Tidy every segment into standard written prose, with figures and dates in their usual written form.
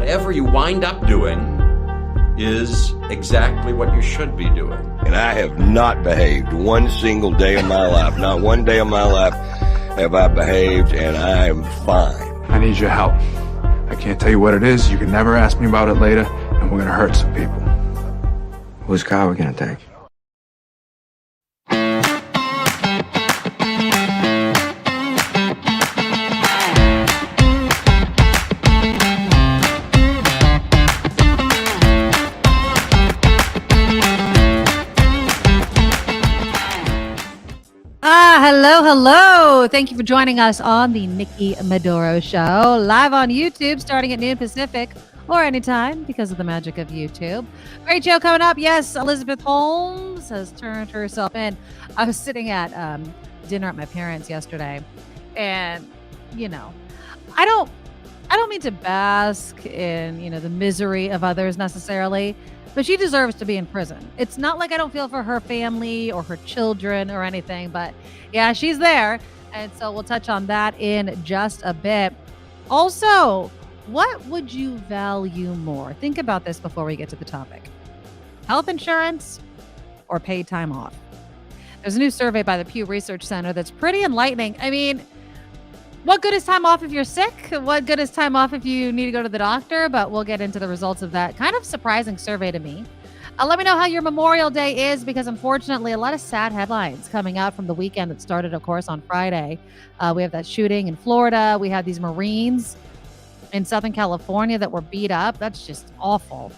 whatever you wind up doing is exactly what you should be doing. And I have not behaved one single day of my life. Not one day of my life have I behaved, and I am fine. I need your help. I can't tell you what it is. You can never ask me about it later, and we're gonna hurt some people. Whose car are we gonna take? Hello. Thank you for joining us on the Nikki Medoro Show, live on YouTube starting at noon Pacific or anytime because of the magic of YouTube. Great show coming up. Yes, Elizabeth Holmes has turned herself in. I was sitting at dinner at my parents' yesterday, and I don't mean to bask in the misery of others necessarily, but she deserves to be in prison. It's not like I don't feel for her family or her children or anything, but yeah, she's there. And so we'll touch on that in just a bit. Also, what would you value more? Think about this before we get to the topic. Health insurance or paid time off? There's a new survey by the Pew Research Center that's pretty enlightening. I mean, what good is time off if you're sick? What good is time off if you need to go to the doctor? But we'll get into the results of that kind of surprising survey to me. Let me know how your Memorial Day is, because unfortunately, a lot of sad headlines coming out from the weekend that started, of course, on Friday. We have that shooting in Florida. We have these Marines in Southern California that were beat up. That's just awful.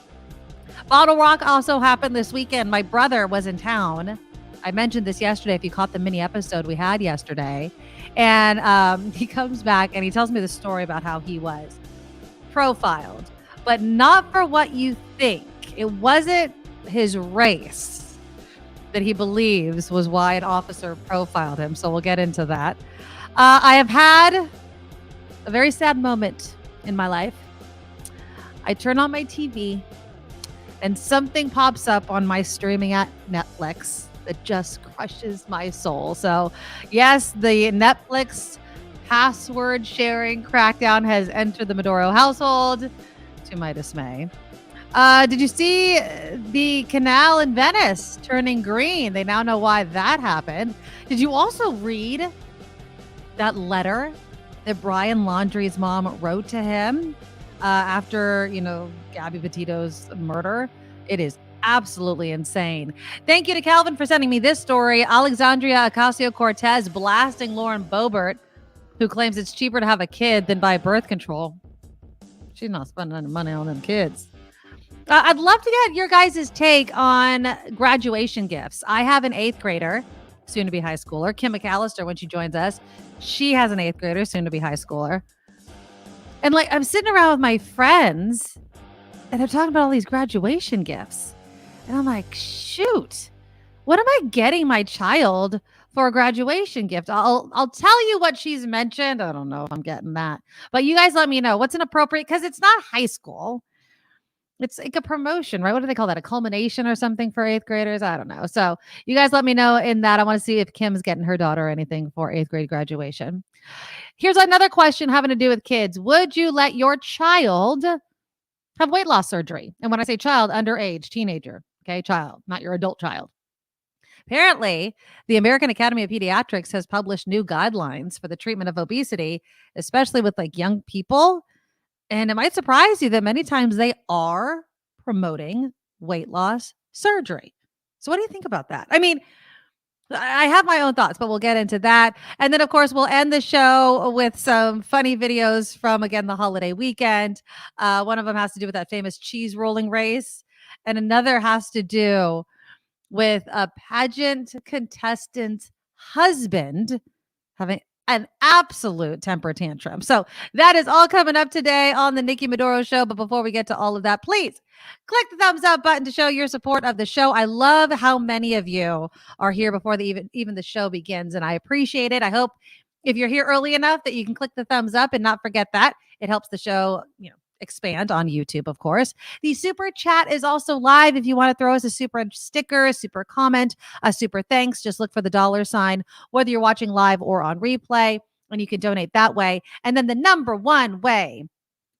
Bottle Rock also happened this weekend. My brother was in town. I mentioned this yesterday, if you caught the mini episode we had yesterday. And he comes back and he tells me the story about how he was profiled, but not for what you think. It wasn't his race that he believes was why an officer profiled him. So we'll get into that. I have had a very sad moment in my life. I turn on my TV and something pops up on my streaming at Netflix that just crushes my soul. So yes, the Netflix password sharing crackdown has entered the Medoro household, to my dismay. Did you see the canal in Venice turning green? They now know why that happened. Did you also read that letter that Brian Laundrie's mom wrote to him after, Gabby Petito's murder? It is absolutely insane. Thank you to Calvin for sending me this story. Alexandria Ocasio-Cortez blasting Lauren Boebert, who claims it's cheaper to have a kid than buy birth control. She's not spending any money on them kids. I'd love to get your guys' take on graduation gifts. I have an 8th grader, soon to be high schooler. Kim McAllister, when she joins us, she has an 8th grader, soon to be high schooler. And I'm sitting around with my friends and they're talking about all these graduation gifts. And I'm like, shoot, what am I getting my child for a graduation gift? I'll tell you what she's mentioned. I don't know if I'm getting that, but you guys let me know what's inappropriate, because it's not high school. It's like a promotion, right? What do they call that? A culmination or something for 8th graders? I don't know. So you guys let me know in that. I want to see if Kim's getting her daughter anything for 8th grade graduation. Here's another question having to do with kids. Would you let your child have weight loss surgery? And when I say child, underage, teenager, okay, child, not your adult child. Apparently, the American Academy of Pediatrics has published new guidelines for the treatment of obesity, especially with young people. And it might surprise you that many times they are promoting weight loss surgery. So what do you think about that? I mean, I have my own thoughts, but we'll get into that. And then, of course, we'll end the show with some funny videos from, again, the holiday weekend. One of them has to do with that famous cheese rolling race. And another has to do with a pageant contestant's husband having an absolute temper tantrum. So that is all coming up today on the Nikki Medoro Show. But before we get to all of that, please click the thumbs up button to show your support of the show. I love how many of you are here before even the show begins, and I appreciate it. I hope if you're here early enough that you can click the thumbs up and not forget that. It helps the show, expand on YouTube, of course. The super chat is also live. If you want to throw us a super sticker, a super comment, a super thanks, just look for the $, whether you're watching live or on replay, and you can donate that way. And then the number one way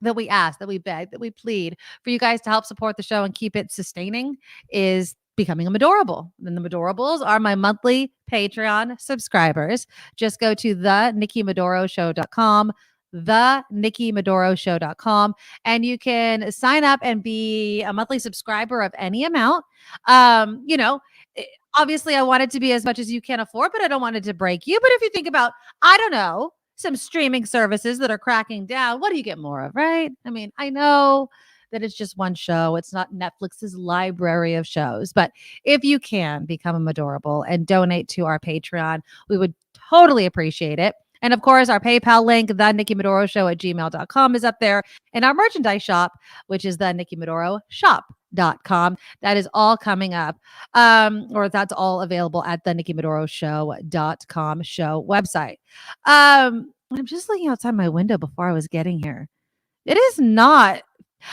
that we ask, that we beg, that we plead for you guys to help support the show and keep it sustaining is becoming a Medorable. And the Medorables are my monthly Patreon subscribers. Just go to the NikkiMedoroShow.com, the NikkiMedoroShow.com, and you can sign up and be a monthly subscriber of any amount. You know, obviously I want it to be as much as you can afford, but I don't want it to break you. But if you think about, I don't know, some streaming services that are cracking down, what do you get more of, right? I mean, I know that it's just one show. It's not Netflix's library of shows. But if you can become a Medorable and donate to our Patreon, we would totally appreciate it. And of course, our PayPal link, the NikkiMedoroShow@gmail.com is up there. And our merchandise shop, which is the NikkiMedoroShop.com. That is all coming up. Or that's all available at the NikkiMedoroShow.com show website. I'm just looking outside my window before I was getting here. It is not,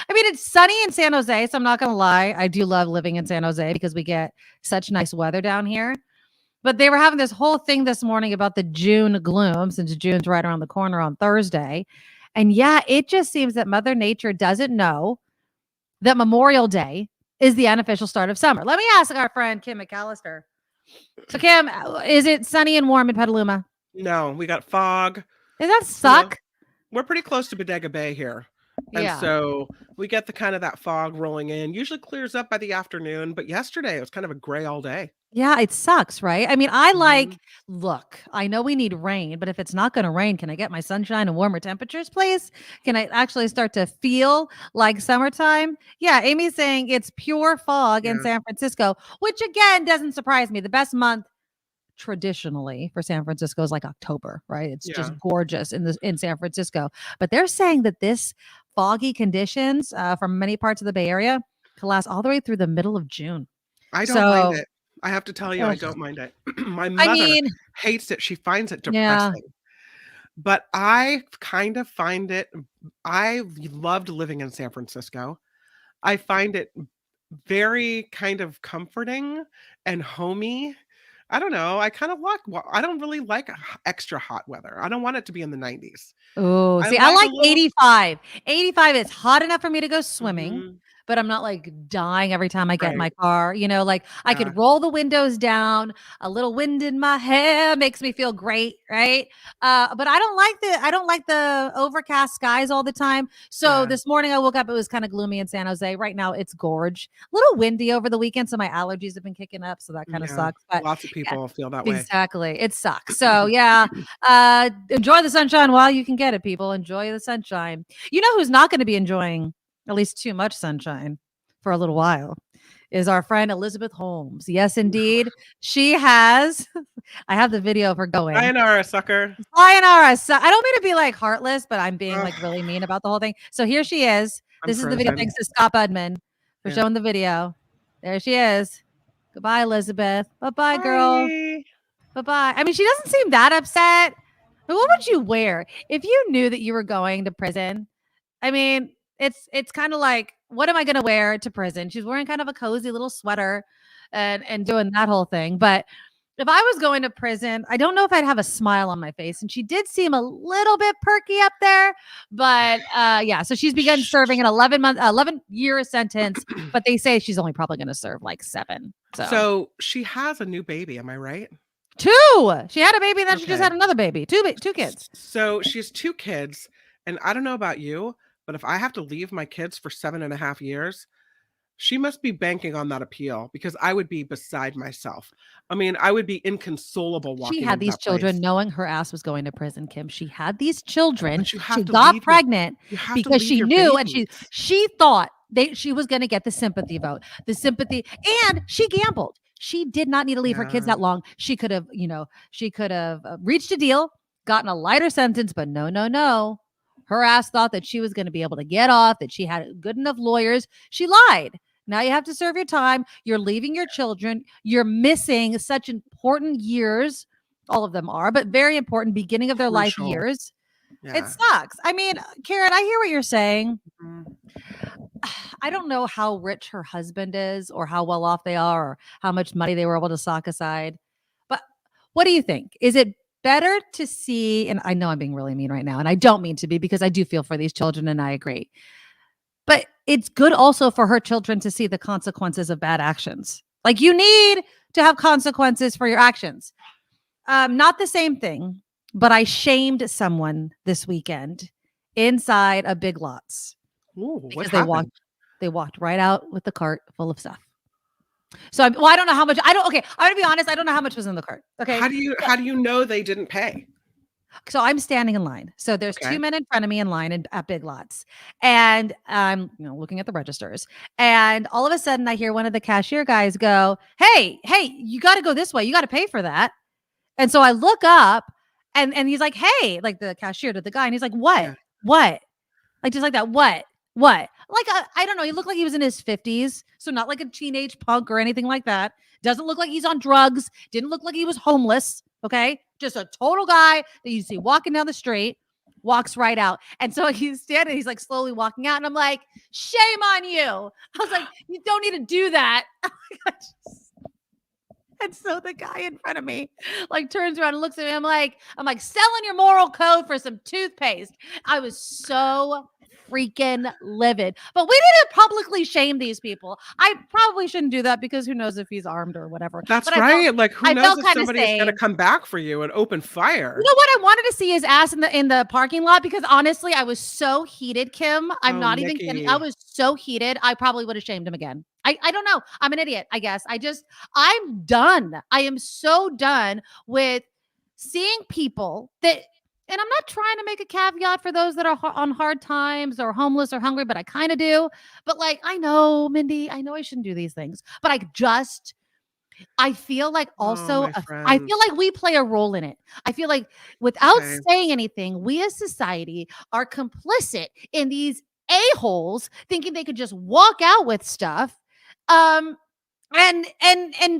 I mean, it's sunny in San Jose, so I'm not going to lie. I do love living in San Jose because we get such nice weather down here. But they were having this whole thing this morning about the June gloom, since June's right around the corner on Thursday. And yeah, it just seems that Mother Nature doesn't know that Memorial Day is the unofficial start of summer. Let me ask our friend Kim McAllister. So Kim, is it sunny and warm in Petaluma? No, we got fog. Does that suck? We're pretty close to Bodega Bay here. And Yeah. so we get the kind of that fog rolling in. Usually clears up by the afternoon, but yesterday it was kind of a gray all day. Yeah, it sucks, right? I mean, I like, Mhm. look, I know we need rain, but if it's not going to rain, can I get my sunshine and warmer temperatures, please? Can I actually start to feel like summertime? Yeah, Amy's saying it's pure fog in Yeah. San Francisco, which again doesn't surprise me. The best month traditionally for San Francisco is like October, right? It's just Yeah. gorgeous in San Francisco. But they're saying that this foggy conditions from many parts of the Bay Area can last all the way through the middle of June. I don't mind So, it. I have to tell you, I ugh, don't mind it. My I mother mean, hates it. She finds it yeah. depressing. But I kind of find it, I loved living in San Francisco. I find it very kind of comforting and homey. I don't know. I kind of like, I don't really like extra hot weather. I don't want it to be in the 90s. Oh, I see, I like a like little, 85. 85 is hot enough for me to go swimming, Mhm, but I'm not like dying every time I get in right. my car. You know, like I Yeah. could roll the windows down, a little wind in my hair makes me feel great, right? But I don't like the overcast skies all the time. So Yeah. this morning I woke up, it was kind of gloomy in San Jose. Right now it's gorge. A little windy over the weekend, so my allergies have been kicking up, so that kind of Yeah. sucks. But Lots of yeah, people feel that way. exactly. It sucks. So yeah, enjoy the sunshine while you can get it, people. Enjoy the sunshine. You know who's not going to be enjoying at least too much sunshine for a little while is our friend Elizabeth Holmes. Yes, indeed. She has, I have the video of her going. Sayonara, sucker. Sayonara. So I don't mean to be like heartless, but I'm being like really Ugh, mean about the whole thing. So here she is. I'm This is the video. frozen. Thanks to Scott Budman for Yeah. showing the video. There she is. Goodbye, Elizabeth. Bye-bye, girl. Bye. Bye-bye. I mean, she doesn't seem that upset. But what would you wear if you knew that you were going to prison? I mean, it's kind of like, what am I going to wear to prison? She's wearing kind of a cozy little sweater and doing that whole thing. But if I was going to prison, I don't know if I'd have a smile on my face. And she did seem a little bit perky up there. But yeah, so she's begun serving an 11-year sentence, but they say she's only probably going to serve like 7. So she has a new baby, am I right? 2. She had a baby and then she just Okay. had another baby. 2 kids. So she has 2 kids, and I don't know about you, but if I have to leave my kids for 7.5 years, she must be banking on that appeal because I would be beside myself. I mean, I would be inconsolable walking She had into these that children place. knowing her ass was going to prison, Kim. She had these children. But you have She to got leave pregnant you have to because leave she your knew and babies. she thought she was going to get the sympathy vote. The sympathy, and she gambled. She did not need to leave her kids Yeah. that long. She could have, reached a deal, gotten a lighter sentence, but no. Her ass thought that she was going to be able to get off, that she had good enough lawyers. She lied. Now you have to serve your time. You're leaving your children. You're missing such important years. All of them are, but very important beginning of their life Crucial. years. It Yeah. sucks. I mean, Karen, I hear what you're saying. Mhm. I don't know how rich her husband is or how well off they are or how much money they were able to sock aside. But what do you think? Is it better to see, and I know I'm being really mean right now, and I don't mean to be, because I do feel for these children and I agree. But it's good also for her children to see the consequences of bad actions. Like, you need to have consequences for your actions. Not the same thing, but I shamed someone this weekend inside a Big Lots. Ooh, Because what they happened? walked right out with the cart full of stuff. So I don't know how much. Okay, I'm gonna be honest. I don't know how much was in the cart. Okay. How do you know they didn't pay? So I'm standing in line. So there's Okay. two men in front of me in line at Big Lots, and I'm looking at the registers. And all of a sudden, I hear one of the cashier guys go, "Hey, you got to go this way. You got to pay for that." And so I look up, and he's like, "Hey," like the cashier to the guy, and he's like, "What? Yeah. What?" Like, just like that. What? Like, I don't know. He looked like he was in his 50s. So not like a teenage punk or anything like that. Doesn't look like he's on drugs. Didn't look like he was homeless. Okay. Just a total guy that you see walking down the street, walks right out. And so he's standing, he's like slowly walking out. And I'm like, shame on you. I was like, you don't need to do that. And so the guy in front of me like turns around and looks at me. I'm like, selling your moral code for some toothpaste. I was so freaking livid. But we need to publicly shame these people. I probably shouldn't do that, because who knows if he's armed or whatever. That's but right. Like, who I knows felt if kinda somebody's going to safe. come back for you and open fire? You know what? I wanted to see his ass in the parking lot, because honestly, I was so heated, Kim. I'm Oh, not even kidding. I Nikki. was so heated. I probably would have shamed him again. I don't know. I'm an idiot, I guess. I'm done. I am so done with seeing people that, and I'm not trying to make a caveat for those that are on hard times or homeless or hungry, but I kind of do. But like, I know, Mindy, I know I shouldn't do these things, but I feel like Oh, my I feel friends. like we play a role in it. I feel like without Okay. saying anything, we as society are complicit in these a-holes thinking they could just walk out with stuff. And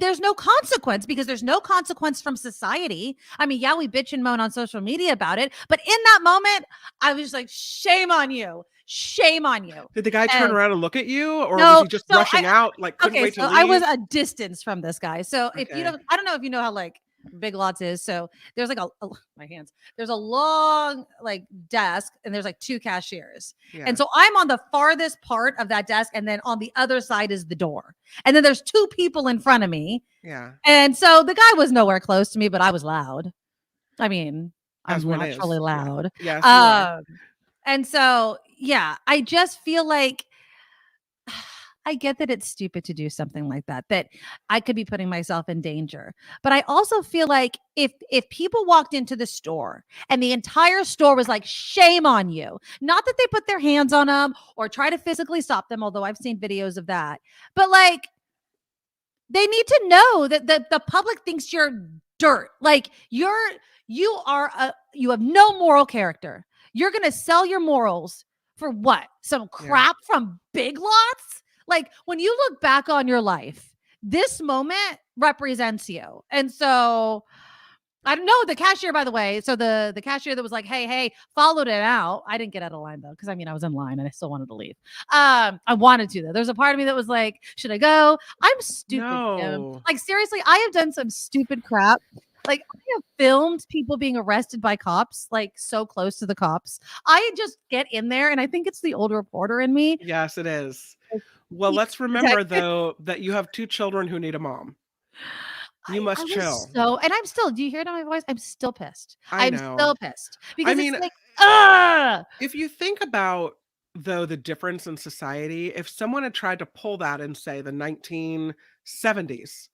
there's no consequence, because there's no consequence from society. I mean, yeah, we bitch and moan on social media about it, but in that moment, I was just like, shame on you. Shame on you. Did the guy turn around and look at you, or was No, he just so rushing out, like couldn't okay, wait to so leave? I was a distance from this guy. So if you Okay. don't, I don't know if you know how like Big Lots is. So there's like my hands. There's a long like desk, and there's like two cashiers. Yeah. And so I'm on the farthest part of that desk, and then on the other side is the door. And then there's two people in front of me. Yeah. And so the guy was nowhere close to me, but I was loud. I mean, As I'm one naturally is. loud. Yes, you are. And so, yeah, I just feel like I get that it's stupid to do something like that, that I could be putting myself in danger. But I also feel like if people walked into the store and the entire store was like, shame on you, not that they put their hands on them or try to physically stop them, although I've seen videos of that, but like, they need to know that the public thinks you're dirt. Like you have no moral character. You're going to sell your morals for what? Some crap from Big Lots? Like, when you look back on your life, this moment represents you. And so I don't know, the cashier, by the way. So the cashier that was like, hey, followed it out. I didn't get out of line though, because I mean, I was in line and I still wanted to leave. I wanted to though. There's a part of me that was like, should I go? I'm stupid. Kim. No. Like, seriously, I have done some stupid crap. Like, I have filmed people being arrested by cops, like so close to the cops. I just get in there, and I think it's the old reporter in me. Yes, it is. Well, let's remember though that you have two children who need a mom. You must chill. And I'm still, do you hear it on my voice? I'm still pissed. I I'm know. still pissed. Because I mean, it's like, if you think about though the difference in society, if someone had tried to pull that in, say, the 1970s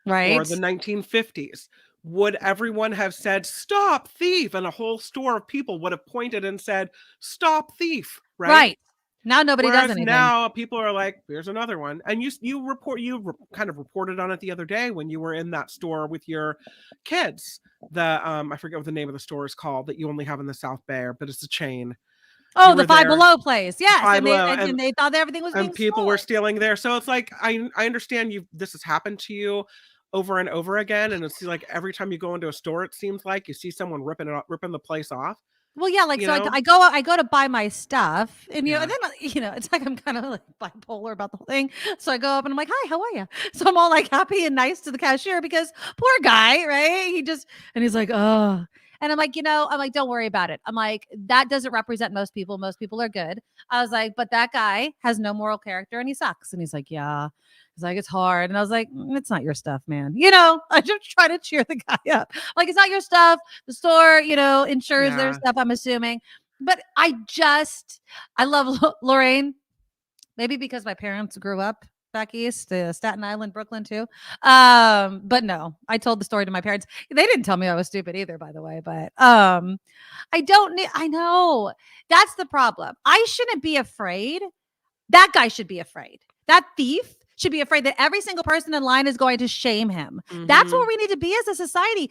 right? or the 1950s, would everyone have said, stop thief? And a whole store of people would have pointed and said, stop thief, right? Right. Now nobody does Whereas anything. now people are like, here's another one. And you kind of reported on it the other day when you were in that store with your kids. I forget what the name of the store is called that you only have in the South Bay, but it's a chain. Oh, the Five Below place. Yes. Five Below, And they thought everything was being and people were stolen. stealing there. So it's like, I understand this has happened to you over and over again. And it's like every time you go into a store, it seems like you see someone ripping the place off. Well, yeah, like, You so know? I go to buy my stuff, and Yeah. and then it's like I'm kind of like bipolar about the whole thing. So I go up and I'm like, "Hi, how are you?" So I'm all like happy and nice to the cashier, because poor guy, right? He's like, "Oh," And I'm like, don't worry about it. I'm like, that doesn't represent most people. Most people are good. I was like, but that guy has no moral character and he sucks. And he's like, yeah. He's like, it's hard. And I was like, it's not your stuff, man. I just try to cheer the guy up. Like, it's not your stuff. The store, insures their stuff, I'm assuming. But I love Lorraine. Maybe because my parents grew up back east, Staten Island, Brooklyn too. But no, I told the story to my parents. They didn't tell me I was stupid either, by the way. But I know that's the problem. I shouldn't be afraid. That guy should be afraid. That thief should be afraid that every single person in line is going to shame him. Mm-hmm. That's where we need to be as a society.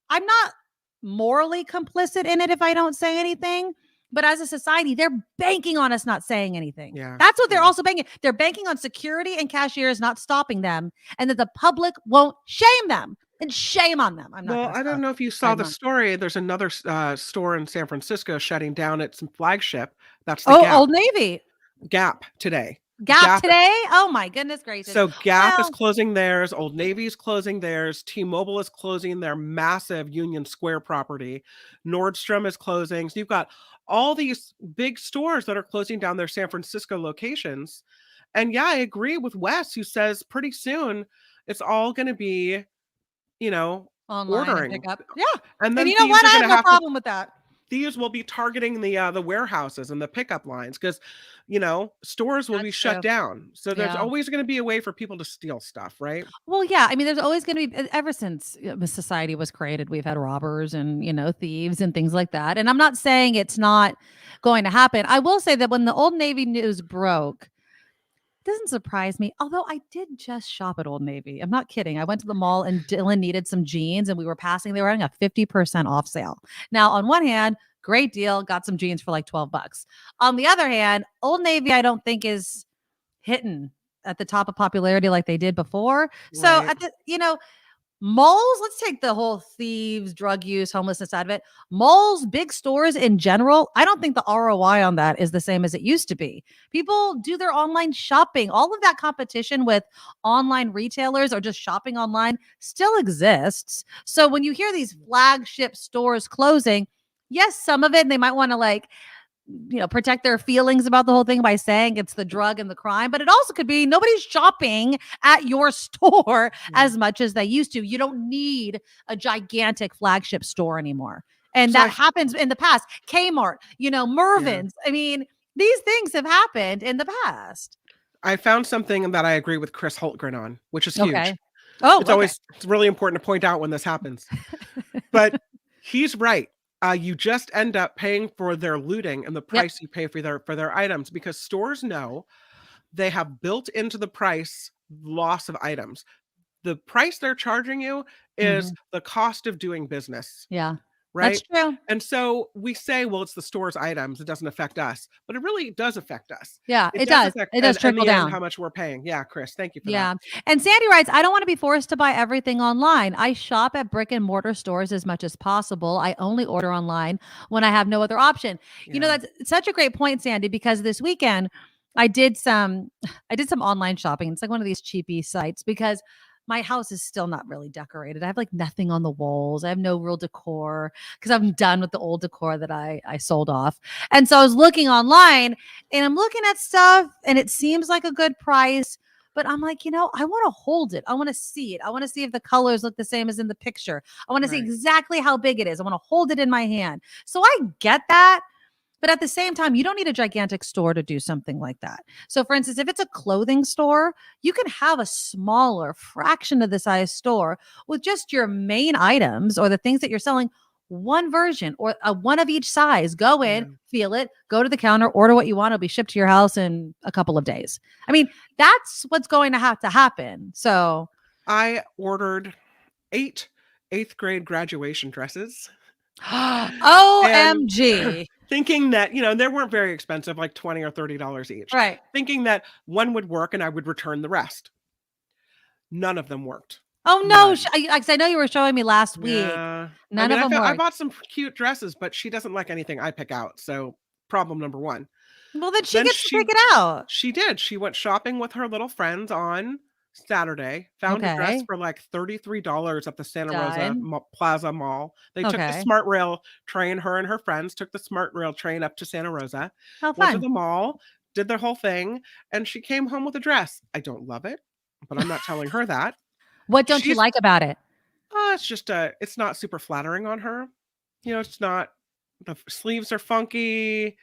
I'm not morally complicit in it if I don't say anything. But as a society, they're banking on us not saying anything. Yeah, that's what they're also banking. They're banking on security and cashiers not stopping them, and that the public won't shame them. And shame on them. I don't know if you saw the story. There's another store in San Francisco shutting down its flagship. That's the Gap. Old Navy. Gap today. Gap today? Oh my goodness gracious. So Gap is closing theirs. Old Navy is closing theirs. T-Mobile is closing their massive Union Square property. Nordstrom is closing. So you've got all these big stores that are closing down their San Francisco locations. And yeah, I agree with Wes, who says pretty soon it's all going to be, online ordering. And pick up. Yeah. And then you know what? I have no problem with that. These will be targeting the warehouses and the pickup lines because, stores will be shut down. So there's always going to be a way for people to steal stuff, right? Well, yeah. I mean, there's always going to be, ever since society was created, we've had robbers and, thieves and things like that. And I'm not saying it's not going to happen. I will say that when the Old Navy news broke, it doesn't surprise me. Although I did just shop at Old Navy. I'm not kidding. I went to the mall and Dylan needed some jeans and we were passing. They were having a 50% off sale. Now, on one hand, great deal. Got some jeans for like $12. On the other hand, Old Navy, I don't think is hitting at the top of popularity like they did before. So at the, malls, let's take the whole thieves, drug use, homelessness out of it. Malls, big stores in general, I don't think the ROI on that is the same as it used to be. People do their online shopping. All of that competition with online retailers or just shopping online still exists. So when you hear these flagship stores closing, yes, some of it, they might want to protect their feelings about the whole thing by saying it's the drug and the crime, but it also could be nobody's shopping at your store as much as they used to. You don't need a gigantic flagship store anymore. And that happens in the past. Kmart, Mervyn's. Yeah. I mean, these things have happened in the past. I found something that I agree with Chris Holtgren on, which is huge. Okay. It's really important to point out when this happens. But he's right. You just end up paying for their looting and the price you pay for their items because stores know they have built into the price loss of items. The price they're charging you is the cost of doing business. Yeah. Right. That's true. And so we say, well, it's the store's items. It doesn't affect us, but it really does affect us. Yeah, it does. It does trickle down how much we're paying. Yeah, Chris, thank you for that. And Sandy writes, I don't want to be forced to buy everything online. I shop at brick and mortar stores as much as possible. I only order online when I have no other option. Yeah. That's such a great point, Sandy, because this weekend I did some online shopping. It's like one of these cheapy sites because my house is still not really decorated. I have nothing on the walls. I have no real decor because I'm done with the old decor that I sold off. And so I was looking online and I'm looking at stuff and it seems like a good price, but I'm like, I want to hold it. I want to see it. I want to see if the colors look the same as in the picture. I want to see exactly how big it is. I want to hold it in my hand. So I get that. But at the same time, you don't need a gigantic store to do something like that. So for instance, if it's a clothing store, you can have a smaller fraction of the size store with just your main items or the things that you're selling, one version or one of each size. Go in, feel it, go to the counter, order what you want. It'll be shipped to your house in a couple of days. I mean, that's what's going to have to happen. So I ordered 8 8th grade graduation dresses. OMG. Thinking that, they weren't very expensive, like $20 or $30 each. Right. Thinking that one would work and I would return the rest. None of them worked. Oh, no. I know you were showing me last week. Yeah. None of them worked. I bought some cute dresses, but she doesn't like anything I pick out. So problem number one. Well, then she gets to pick it out. She did. She went shopping with her little friends on Saturday. Found a dress Okay. for like $33 at the Santa Rosa Done. Plaza Mall. They took the Okay. Smart Rail train. Her and her friends took the Smart Rail train up to Santa Rosa. How Went to fun. the mall, did their whole thing, and she came home with a dress. I don't love it, but I'm not telling her that. What don't you She's like about it? it's just it's not super flattering on her. It's not, the sleeves are funky.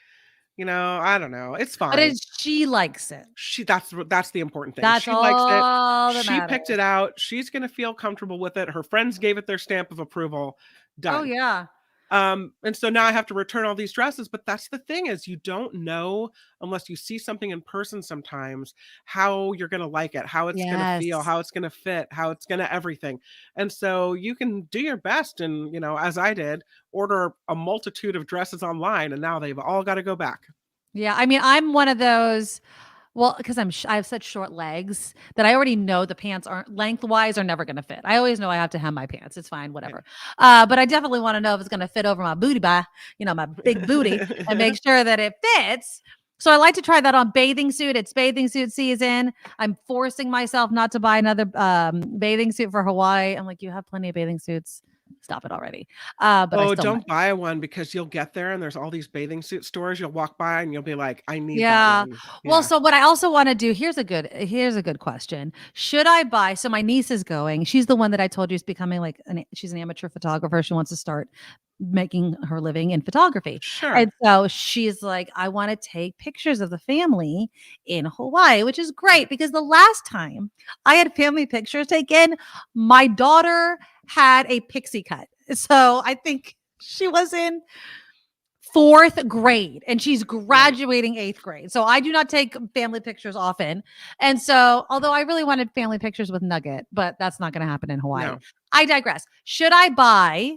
I don't know. It's But fine. she likes it. That's the important thing. That's She likes it. all that She matters. picked it out. She's gonna feel comfortable with it. Her friends gave it their stamp of approval. Oh Done. yeah. And so now I have to return all these dresses, but that's the thing, is you don't know unless you see something in person sometimes how you're going to like it, how it's going to feel, Yes. how it's going to fit, how it's going to everything. And so you can do your best and, as I did, order a multitude of dresses online, and now they've all got to go back. Yeah. I mean, I'm one of those. Well, because I have such short legs that I already know the pants aren't lengthwise are never going to fit. I always know I have to hem my pants. It's fine, whatever. But I definitely want to know if it's going to fit over my booty my big booty, and make sure that it fits. So I like to try that on bathing suit. It's bathing suit season. I'm forcing myself not to buy another bathing suit for Hawaii. I'm like, you have plenty of bathing suits. Stop it already. But I still don't might. buy one, because you'll get there and there's all these bathing suit stores. You'll walk by and you'll be like, I need Yeah. that one. Well, Yeah. so what I also want to do, here's a good question. Should I buy, so my niece is going, she's the one that I told you is becoming like she's an amateur photographer. She wants to start making her living in photography. Sure. And so she's like, I want to take pictures of the family in Hawaii, which is great because the last time I had family pictures taken, my daughter had a pixie cut. So I think she was in 4th grade and she's graduating 8th grade. So I do not take family pictures often. And so, although I really wanted family pictures with Nugget, but that's not going to happen in Hawaii. No. I digress. Should I buy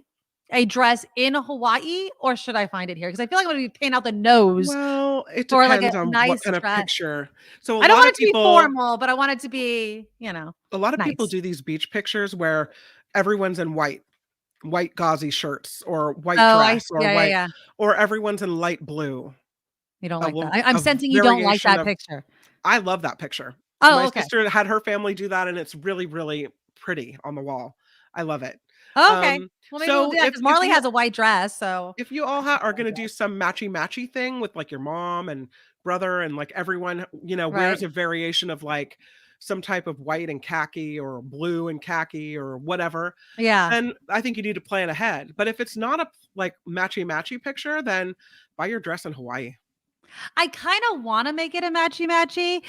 a dress in Hawaii or should I find it here? Because I feel like I'm going to be painting out the nose. Well, it for like depends a on nice what kind of dress. picture. So I don't want it to be formal, but I want it to be, a lot of people nice. do these beach pictures where everyone's in white gauzy shirts or white dress or white, or everyone's in light blue. You don't like that. I'm sensing you don't like that picture. I love that picture. Oh, My okay. sister had her family do that, and it's really, really pretty on the wall. I love it. Okay. Well, maybe we'll do that if because Marley you- has a white dress. So if you all are going to do some matchy thing with like your mom and brother and like everyone, wears a variation of like some type of white and khaki or blue and khaki or whatever, then I think you need to plan ahead. But if it's not a like matchy picture, then buy your dress in Hawaii. I kind of want to make it a matchy.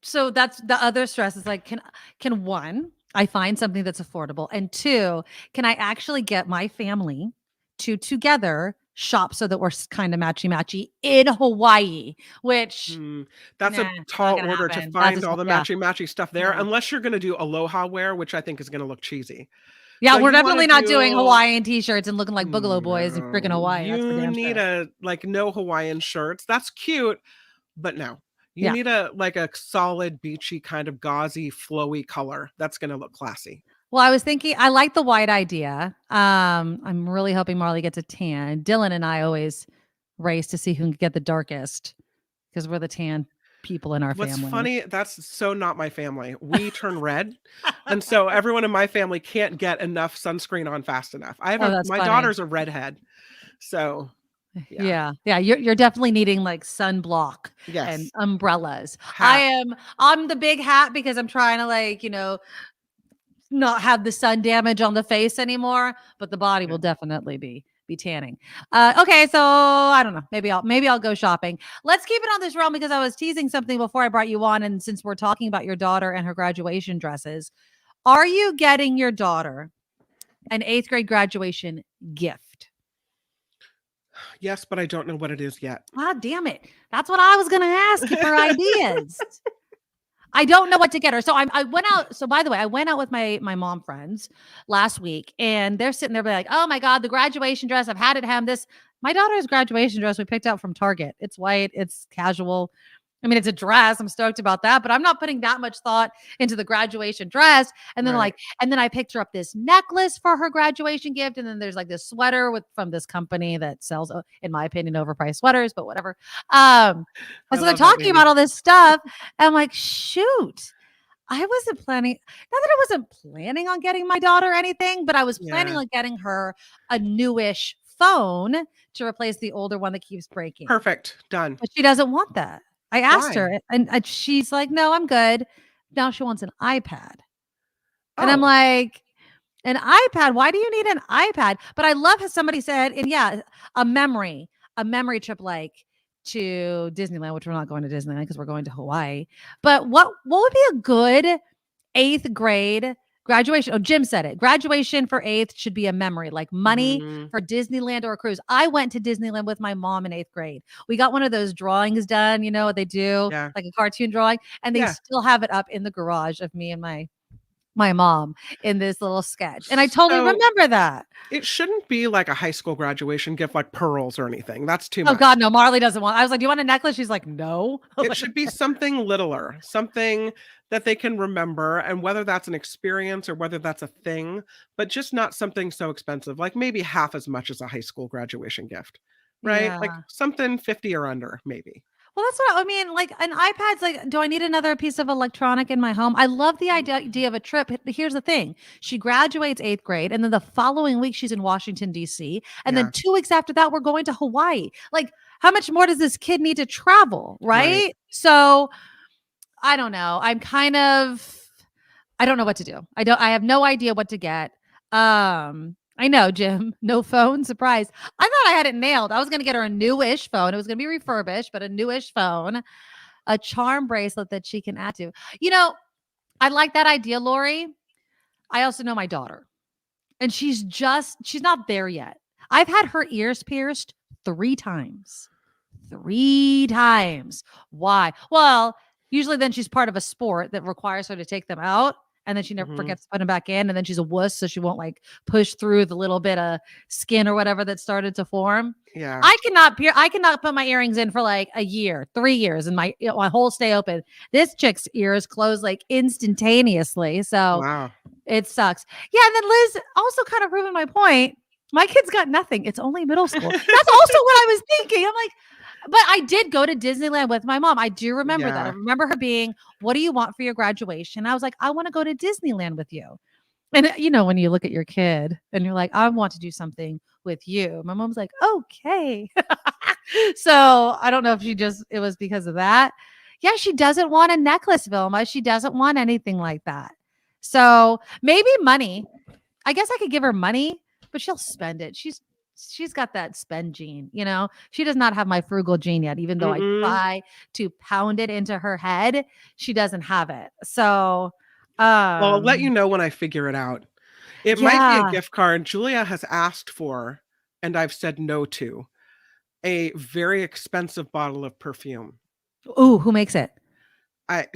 So that's the other stress is like, can one, I find something that's affordable, and two, can I actually get my family to together shop so that we're kind of matchy in Hawaii, which that's a tall order to find all the matchy stuff there, unless you're going to do aloha wear, which I think is going to look cheesy. Yeah, So we're definitely not doing Hawaiian t-shirts and looking like Boogaloo Boys in freaking Hawaii. You need no Hawaiian shirts. That's cute, but no. You need a solid beachy kind of gauzy flowy color. That's going to look classy. Well, I was thinking, I like the white idea. I'm really hoping Marley gets a tan. Dylan and I always race to see who can get the darkest because we're the tan people in our family. What's funny, that's so not my family. We turn red. And so everyone in my family can't get enough sunscreen on fast enough. My daughter's a redhead. So yeah. You're definitely needing like sunblock and umbrellas. I'm the big hat because I'm trying to not have the sun damage on the face anymore, but the body will definitely be tanning. Okay, so I don't know. Maybe I'll go shopping. Let's keep it on this realm because I was teasing something before I brought you on, and since we're talking about your daughter and her graduation dresses, are you getting your daughter an 8th grade graduation gift? Yes, but I don't know what it is yet. Ah, damn it. That's what I was going to ask you for ideas. I don't know what to get her. So I went out. So by the way, I went out with my mom friends last week, and they're sitting there like, oh my God, the graduation dress. I've had it hem. My daughter's graduation dress we picked out from Target. It's white. It's casual. I mean, it's a dress. I'm stoked about that, but I'm not putting that much thought into the graduation dress. And then and then I picked her up this necklace for her graduation gift. And then there's like this sweater from this company that sells, in my opinion, overpriced sweaters, but whatever. So they're talking about all this stuff. I'm like, shoot, I wasn't planning, not that I wasn't planning on getting my daughter anything, but I was planning Yeah. on getting her a newish phone to replace the older one that keeps breaking. Perfect. Done. But she doesn't want that. I asked Why? her and she's like, no, I'm good. Now she wants an iPad. And I'm Oh, like, an iPad? Why do you need an iPad? But I love how somebody said, and yeah, a memory trip like to Disneyland, which we're not going to Disneyland because we're going to Hawaii. But what would be a good 8th grade graduation? Oh, Jim said it. Graduation for 8th should be a memory, like money mhm. for Disneyland or a cruise. I went to Disneyland with my mom in 8th grade. We got one of those drawings done, you know what they do, Yeah. like a cartoon drawing, and they Yeah. still have it up in the garage of me and my mom in this little sketch. And I totally So remember that. it shouldn't be like a high school graduation gift, like pearls or anything. That's too Oh much. God, no, Marley doesn't want. I was like, "Do you want a necklace?" She's like, "No." I was It like, should be something littler, something that they can remember, and whether that's an experience or whether that's a thing, but just not something so expensive, like maybe half as much as a high school graduation gift, right? Like yeah. something 50 or under, maybe. Well, that's what I mean. Like an iPad's like, do I need another piece of electronic in my home? I love the idea of a trip. Here's the thing. She graduates 8th grade, and then the following week she's in Washington, D.C. And then Yeah, 2 weeks after that, we're going to Hawaii. Like, how much more does this kid need to travel? right. Right. So I don't know. I don't know what to do. I have no idea what to get. I know, Jim. No phone. Surprise. I thought I had it nailed. I was gonna get her a newish phone. It was gonna be refurbished, but a newish phone, a charm bracelet that she can add to. You know, I like that idea, Lori. I also know my daughter. And she's not there yet. I've had her ears pierced 3 times. 3 times. Why? Well, usually then she's part of a sport that requires her to take them out, and then she never Mhm. forgets to put them back in, and then she's a wuss, so she won't like push through the little bit of skin or whatever that started to form. Yeah. I cannot put my earrings in for like a year, 3 years, and my whole stay open. This chick's ears close like instantaneously. So Wow. it sucks. Yeah, and then Liz also kind of proving my point. My kid's got nothing. It's only middle school. That's also what I was thinking. I'm like, but I did go to Disneyland with my mom. I do remember that. I Yeah. remember her being, "What do you want for your graduation?" I was like, "I want to go to Disneyland with you." And you know, when you look at your kid and you're like, "I want to do something with you." My mom's like, "Okay." So I don't know if it was because of that. Yeah, she doesn't want a necklace, Vilma. She doesn't want anything like that. So maybe money. I guess I could give her money, but she'll spend it. She's got that spend gene, you know. She does not have my frugal gene yet, even though I Mm-mm. try to pound it into her head. She doesn't have it. So, Well, I'll let you um, know when I figure it out. It might be a yeah. gift card Julia has asked for, and I've said no to, a very expensive bottle of perfume. Ooh, who makes it? I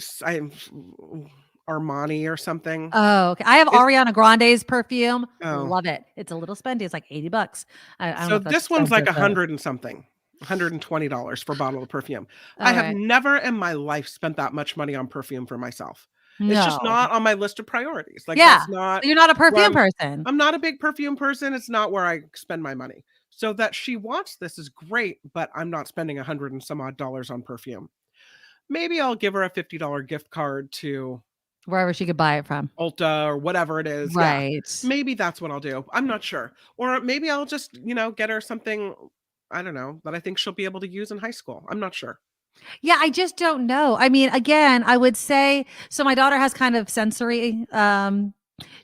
Armani or something. Oh, okay. I have It's Ariana Grande's perfume. oh, Love it. It's a little spendy. It's like $80. I don't know so if that's this one's like expensive, but 100 and something, $120 for a bottle of perfume. I all have right. never in my life spent that much money on perfume for myself. It's just No. not on my list of priorities. Like Yeah. that's not So you're not a where perfume person. I'm not a big perfume person. It's not where I spend my money. So that she wants this is great, but I'm not spending 100 and some odd dollars on perfume. Maybe I'll give her a $50 gift card to Wherever she could buy it from. Ulta or whatever it is. Yeah. Right. Maybe that's what I'll do. I'm not sure. Or maybe I'll just, get her something, I don't know, that I think she'll be able to use in high school. I'm not sure. Yeah, I just don't know. I mean, again, I would say so my daughter has kind of sensory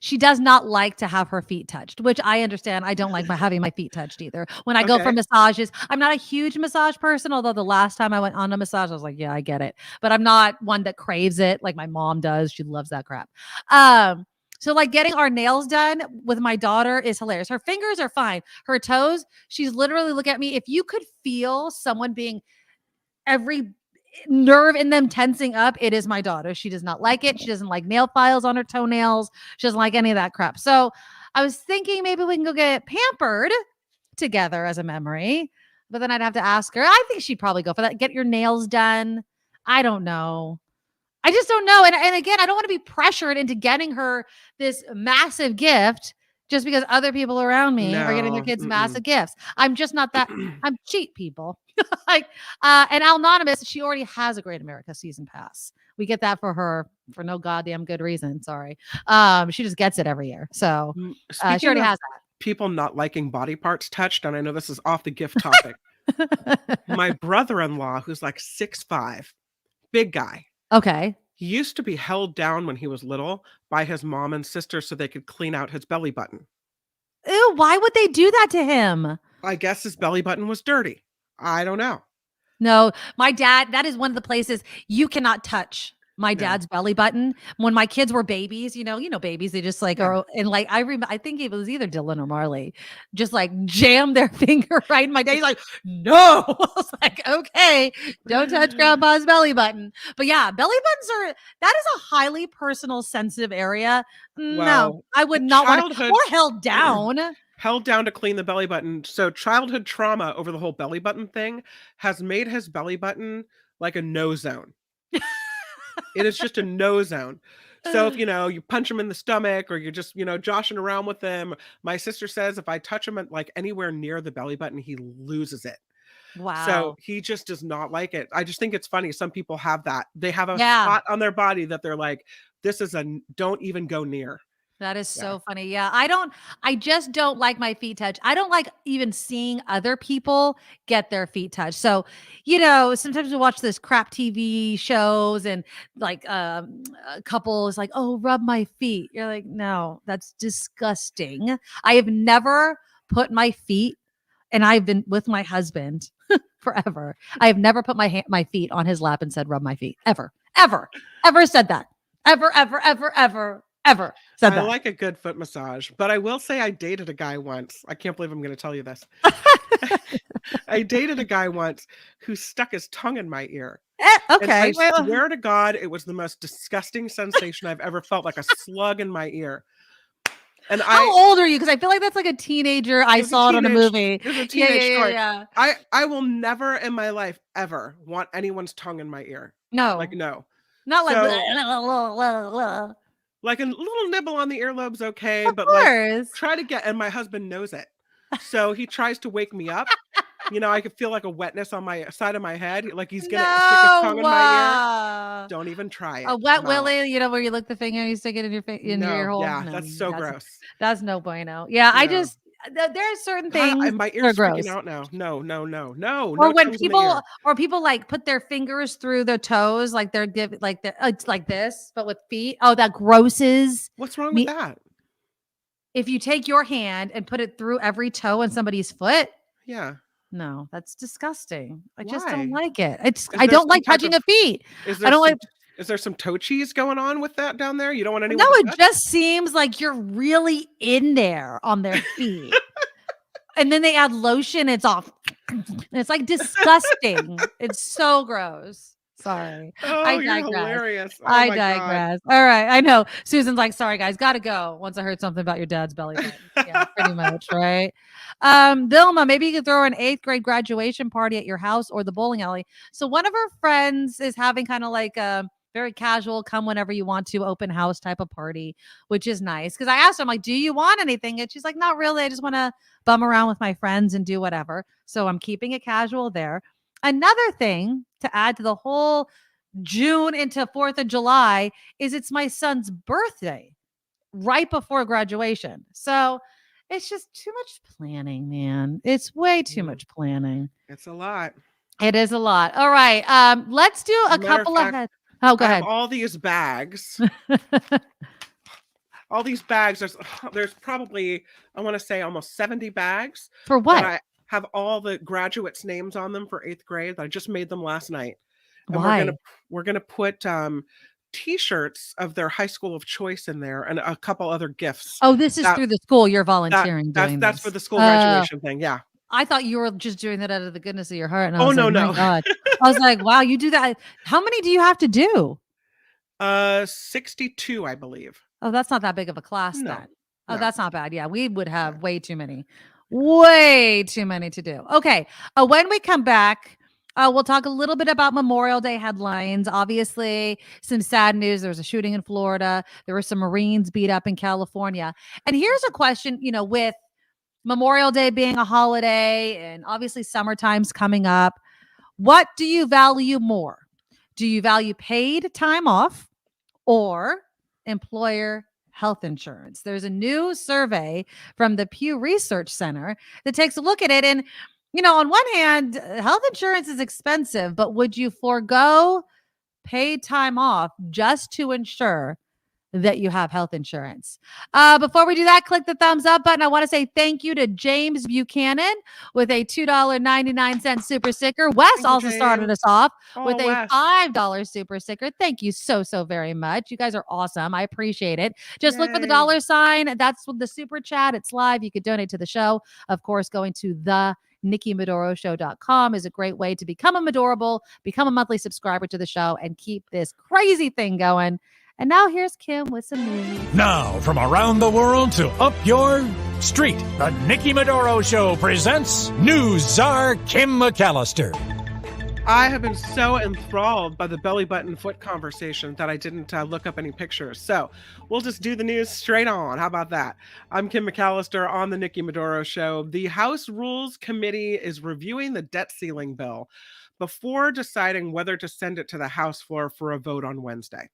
she does not like to have her feet touched, which I understand. I don't like having my feet touched either. When I go for Okay. massages, I'm not a huge massage person, although the last time I went on a massage, I was like, yeah, I get it. But I'm not one that craves it like my mom does. She loves that crap. So like getting our nails done with my daughter is hilarious. Her fingers are fine. Her toes, she's literally look at me. If you could feel someone being every nerve in them tensing up, it is my daughter. She does not like it. She doesn't like nail files on her toenails. She doesn't like any of that crap. So I was thinking maybe we can go get pampered together as a memory, but then I'd have to ask her. I think she'd probably go for that. Get your nails done. I don't know. I just don't know. And again, I don't want to be pressured into getting her this massive gift just because other people around me are getting their No, kids mm-mm. massive gifts. I'm just not that. I'm cheap, people. Like, and Anonymous, she already has a Great America season pass. We get that for her for no goddamn good reason. Sorry. She just gets it every year. So she Speaking already of has people not liking body parts touched, and I know this is off the gift topic. that. My brother-in-law, who's like 6'5", big guy, Okay. he used to be held down when he was little by his mom and sister so they could clean out his belly button. Ew, why would they do that to him? I guess his belly button was dirty. I don't know. No, my dad, that is one of the places you cannot touch my No. dad's belly button. When my kids were babies, babies, they just like Yeah. are, and like I think it was either Dylan or Marley, just like jam their finger right in my dad's like, no. I was like, okay, don't touch grandpa's belly button. But yeah, belly buttons that is a highly personal, sensitive area. No, Well, I would not want to, childhood- or held down. Held down to clean the belly button. So childhood trauma over the whole belly button thing has made his belly button like a no zone. It is just a no zone. So if you punch him in the stomach, or you're just joshing around with him, my sister says if I touch him at like anywhere near the belly button, he loses it. Wow. So he just does not like it. I just think it's funny. Some people have that. They have a Yeah. spot on their body that they're like, this is don't even go near. That is so funny. Yeah. I just don't like my feet touched. I don't like even seeing other people get their feet touched. So, sometimes we watch this crap TV shows and like a couple is like, oh, rub my feet. You're like, no, that's disgusting. I have never put my feet, and I've been with my husband forever. I have never put my feet on his lap and said, rub my feet. Ever said that. Ever said that. I like a good foot massage, but I will say I dated a guy once. I can't believe I'm going to tell you this. I dated a guy once who stuck his tongue in my ear. Okay. And I swear to God, it was the most disgusting sensation I've ever felt, like a slug in my ear. And how old are you? Because I feel like that's like a teenager. I saw it on a movie. It was a teenage story. Yeah. I will never in my life ever want anyone's tongue in my ear. No. Like, no. Not like like a little nibble on the earlobe's okay, of but course. like try to get, and my husband knows it. So he tries to wake me up. I could feel like a wetness on my side of my head. Like he's gonna stick his tongue in my ear. Don't even try it. A wet willy, where you lick the finger and you stick it in your your hole. Yeah, no, that's so gross. That's no bueno. Yeah, no. I just there are certain things. My ears are freaking gross. out now. No. Or when people like put their fingers through their toes, like they're it's like this, but with feet. Oh, that grosses. What's wrong with that? If you take your hand and put it through every toe on somebody's foot. Yeah. No, that's disgusting. I just Why? don't like it. I don't like touching a feet. I don't like. Is there some toe cheese going on with that down there? You don't want anyone. No, it just seems like you're really in there on their feet. And then they add lotion. It's off. It's like disgusting. It's so gross. Sorry. Oh, I you're digress. hilarious. Oh, I my digress. God. All right. I know. Susan's like, sorry, guys. Got to go. Once I heard something about your dad's belly button. Yeah, pretty much. Right. Vilma, maybe you could throw an 8th grade graduation party at your house or the bowling alley. So one of her friends is having kind of like a very casual, come whenever you want to, open house type of party, which is nice. Because I asked her, I'm like, do you want anything? And she's like, not really. I just want to bum around with my friends and do whatever. So I'm keeping it casual there. Another thing to add to the whole June into 4th of July is it's my son's birthday right before graduation. So it's just too much planning, man. It's way too much planning. It's a lot. It is a lot. All right. Let's do a couple of heads. Oh, go ahead. All these bags. All these bags. There's probably, I want to say, almost 70 bags. For what? I have all the graduates' names on them for 8th grade. I just made them last night. And Why? we're gonna put T-shirts of their high school of choice in there, and a couple other gifts. Oh, this is through the school. You're volunteering. That's for the school graduation thing. Yeah. I thought you were just doing that out of the goodness of your heart. And I Oh, was no, like, no. my God. I was like, wow, you do that. How many do you have to do? 62, I believe. Oh, that's not that big of a class No, then. Oh, no. that's not bad. Yeah, we would have way too many to do. Okay. When we come back, We'll talk a little bit about Memorial Day headlines. Obviously, some sad news. There was a shooting in Florida. There were some Marines beat up in California. And here's a question, with Memorial Day being a holiday and obviously summertime's coming up, what do you value more? Do you value paid time off or employer health insurance? There's a new survey from the Pew Research Center that takes a look at it. And, on one hand, health insurance is expensive, but would you forego paid time off just to ensure that you have health insurance? Before we do that, click the thumbs up button. I want to say thank you to James Buchanan with a $2.99 super sticker. Wes also started us off with a $5 super sticker. Thank you so very much. You guys are awesome. I appreciate it. Just look for the dollar sign. That's the super chat. It's live. You could donate to the show. Of course, going to the NikkiMedoroShow.com is a great way to become a Medorable, become a monthly subscriber to the show, and keep this crazy thing going. And now here's Kim with some news. Now, from around the world to up your street, the Nikki Medoro Show presents News Czar Kim McAllister. I have been so enthralled by the belly button foot conversation that I didn't look up any pictures. So we'll just do the news straight on. How about that? I'm Kim McAllister on the Nikki Medoro Show. The House Rules Committee is reviewing the debt ceiling bill before deciding whether to send it to the House floor for a vote on Wednesday.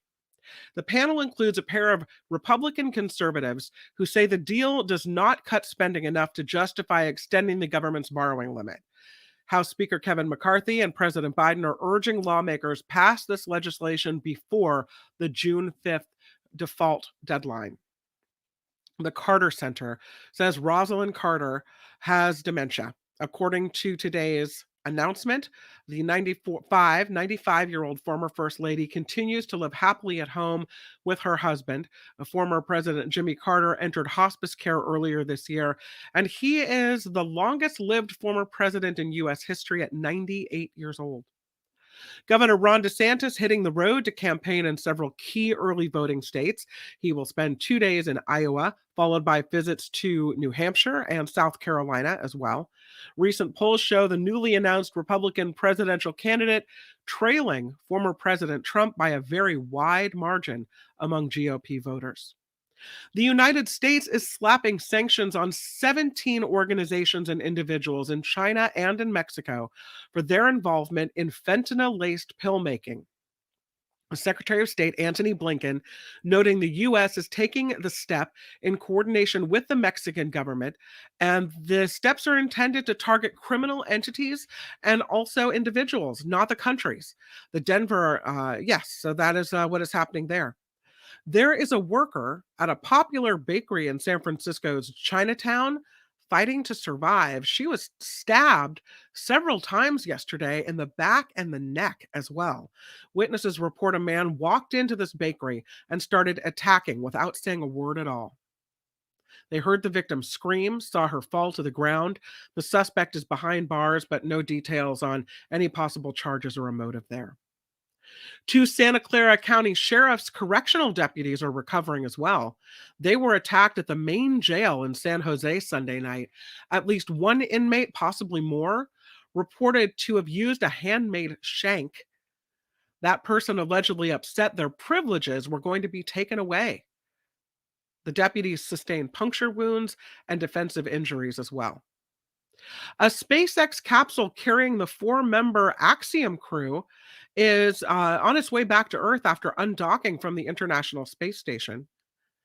The panel includes a pair of Republican conservatives who say the deal does not cut spending enough to justify extending the government's borrowing limit. House Speaker Kevin McCarthy and President Biden are urging lawmakers pass this legislation before the June 5th default deadline. The Carter Center says Rosalind Carter has dementia. According to today's announcement, the 95-year-old former First Lady continues to live happily at home with her husband. Former President Jimmy Carter entered hospice care earlier this year, and he is the longest-lived former president in U.S. history at 98 years old. Governor Ron DeSantis hitting the road to campaign in several key early voting states. He will spend 2 days in Iowa, followed by visits to New Hampshire and South Carolina as well. Recent polls show the newly announced Republican presidential candidate trailing former President Trump by a very wide margin among GOP voters. The United States is slapping sanctions on 17 organizations and individuals in China and in Mexico for their involvement in fentanyl-laced pill making. Secretary of State Antony Blinken noting the U.S. is taking the step in coordination with the Mexican government, and the steps are intended to target criminal entities and also individuals, not the countries. The Denver, so that is what is happening there. There is a worker at a popular bakery in San Francisco's Chinatown fighting to survive. She was stabbed several times yesterday in the back and the neck as well. Witnesses report a man walked into this bakery and started attacking without saying a word at all. They heard the victim scream, saw her fall to the ground. The suspect is behind bars, but no details on any possible charges or a motive there. 2 Santa Clara County Sheriff's correctional deputies are recovering as well. They were attacked at the main jail in San Jose Sunday night. At least one inmate, possibly more, reported to have used a handmade shank. That person allegedly upset their privileges were going to be taken away. The deputies sustained puncture wounds and defensive injuries as well. A SpaceX capsule carrying the 4-member Axiom crew is on its way back to Earth after undocking from the International Space Station.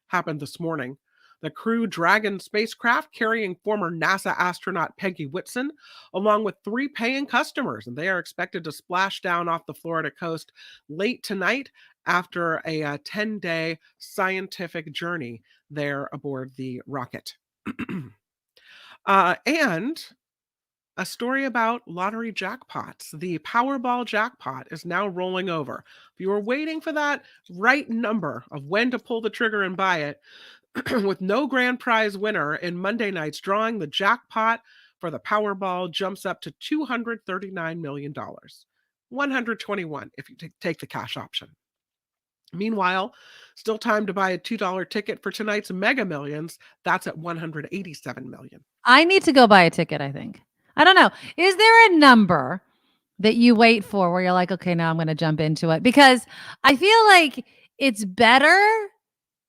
Happened this morning. The Crew Dragon spacecraft carrying former NASA astronaut Peggy Whitson, along with 3 paying customers, and they are expected to splash down off the Florida coast late tonight after a 10-day scientific journey there aboard the rocket. And a story about lottery jackpots. The Powerball jackpot is now rolling over. If you were waiting for that right number of when to pull the trigger and buy it, with no grand prize winner in Monday night's drawing, the jackpot for the Powerball jumps up to $239 million. 121 if you take the cash option. Meanwhile, still time to buy a $2 ticket for tonight's Mega Millions. That's at $187 million. I need to go buy a ticket, I think. I don't know. Is there a number that you wait for where you're like, okay, now I'm going to jump into it? Because I feel like it's better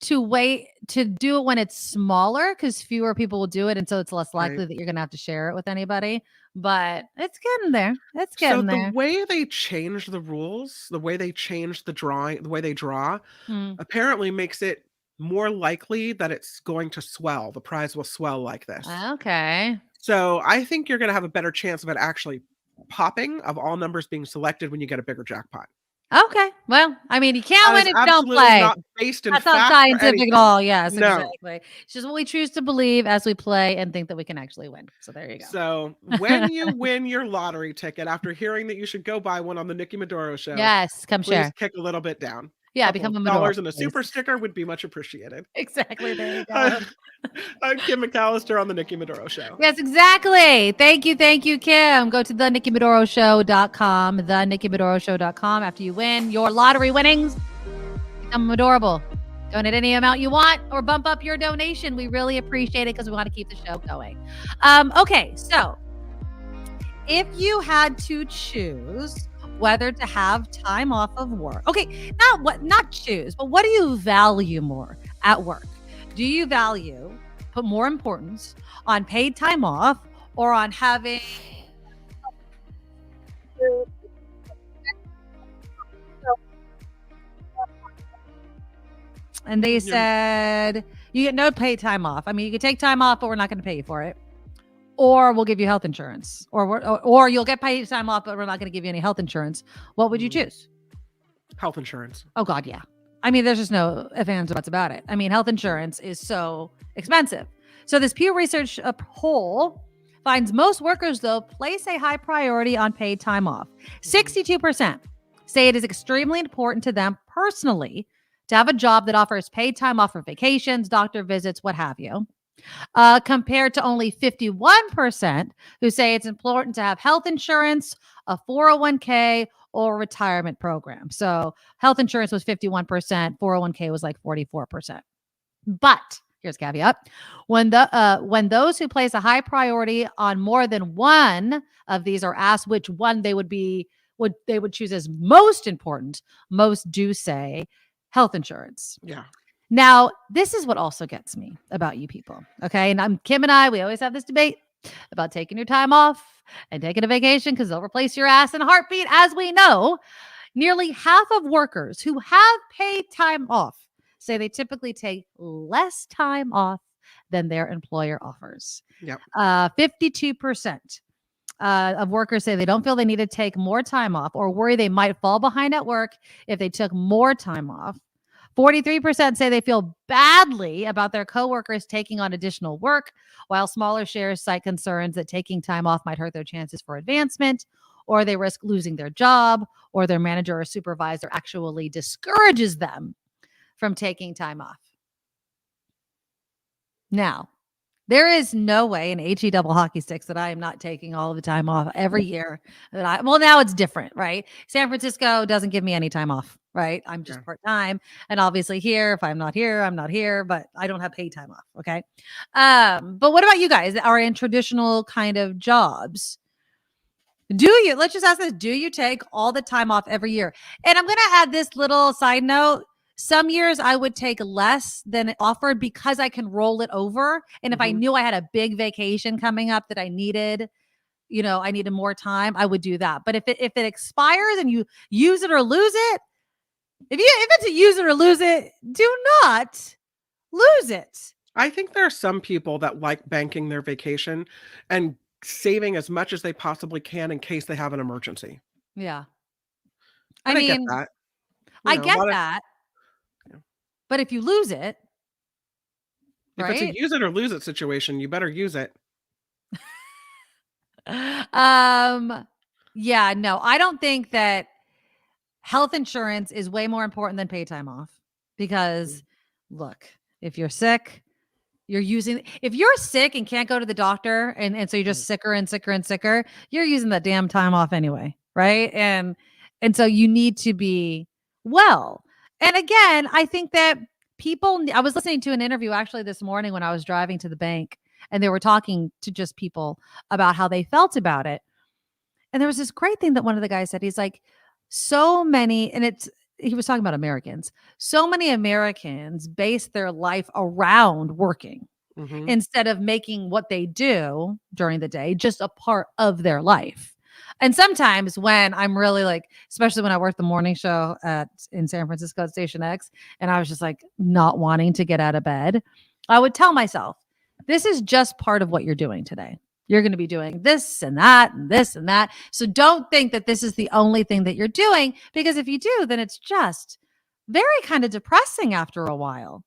to wait to do it when it's smaller because fewer people will do it. And so it's less likely Right. that you're going to have to share it with anybody. But it's getting there. It's So getting the there. way they changed the rules, the way they changed the drawing, the way they draw, Mm. apparently makes it more likely that it's going to swell. The prize will swell like this. Okay. So I think you're going to have a better chance of it actually popping, of all numbers being selected when you get a bigger jackpot. Okay. Well, I mean, you can't That is win if you don't absolutely play. not based in That's not fact or scientific at anything. all. Yes, No. exactly. It's just what we choose to believe as we play and think that we can actually win. So there you go. So when you win your lottery ticket, after hearing that you should go buy one on the Nikki Medoro Show, Yes, come please share. kick a little bit down. Yeah, Couple become of a Medoro, dollars and a please. super sticker would be much appreciated. Exactly. There you go. I'm Kim McAllister on the Nikki Medoro Show. Yes, exactly. Thank you, Kim. Go to theNikkiMedoroShow.com, theNikkiMedoroShow.com. After you win your lottery winnings, become adorable. Donate any amount you want or bump up your donation. We really appreciate it because we want to keep the show going. Okay, so if you had to choose whether to have time off of work, okay, not choose, but what do you value more at work? Do you put more importance on paid time off or on having and they said you get no paid time off. I mean, you can take time off, but we're not going to pay you for it. Or we'll give you health insurance, or you'll get paid time off, but we're not going to give you any health insurance. What would you choose? Health insurance. Oh God, yeah. I mean, there's just no ifs, ands, or buts about it. I mean, health insurance is so expensive. So this Pew Research poll finds most workers, though, place a high priority on paid time off. 62% say it is extremely important to them personally to have a job that offers paid time off for vacations, doctor visits, what have you. Compared to only 51% who say it's important to have health insurance, a 401k, or retirement program. So health insurance was 51%, 401k was like 44%. But here's a caveat. When those who place a high priority on more than one of these are asked which one they would choose as most important, most do say health insurance. Yeah. Now, this is what also gets me about you people. Okay. And Kim and I, we always have this debate about taking your time off and taking a vacation because they'll replace your ass in a heartbeat. As we know, nearly half of workers who have paid time off say they typically take less time off than their employer offers. Yep. 52% of workers say they don't feel they need to take more time off or worry they might fall behind at work if they took more time off. 43% say they feel badly about their coworkers taking on additional work, while smaller shares cite concerns that taking time off might hurt their chances for advancement, or they risk losing their job, or their manager or supervisor actually discourages them from taking time off. Now, there is no way in HE double hockey sticks that I am not taking all of the time off every year. Well, now it's different, right? San Francisco doesn't give me any time off, right? I'm just part-time. And obviously here, if I'm not here, I'm not here, but I don't have paid time off, okay? But what about you guys that are in traditional kind of jobs? Let's just ask this, do you take all the time off every year? And I'm going to add this little side note. Some years I would take less than offered because I can roll it over. And if I knew I had a big vacation coming up that I needed more time, I would do that. But if it expires and you use it or lose it, if it's a use it or lose it, do not lose it. I think there are some people that like banking their vacation and saving as much as they possibly can in case they have an emergency. Yeah. I get that. I get that. But if you lose it, if it's a use it or lose it situation, you better use it. Yeah, no, I don't think that health insurance is way more important than paid time off because look, if you're sick, if you're sick and can't go to the doctor and so you're just sicker and sicker and sicker, you're using that damn time off anyway. Right. And so you need to be well. And again, I think that I was listening to an interview actually this morning when I was driving to the bank and they were talking to just people about how they felt about it. And there was this great thing that one of the guys said. He's like, so many, and he was talking about Americans. So many Americans base their life around working Mhm. instead of making what they do during the day just a part of their life. And sometimes when I'm really like, especially when I worked the morning show in San Francisco at Station X, and I was just like not wanting to get out of bed, I would tell myself, this is just part of what you're doing today. You're going to be doing this and that and this and that. So don't think that this is the only thing that you're doing, because if you do, then it's just very kind of depressing after a while.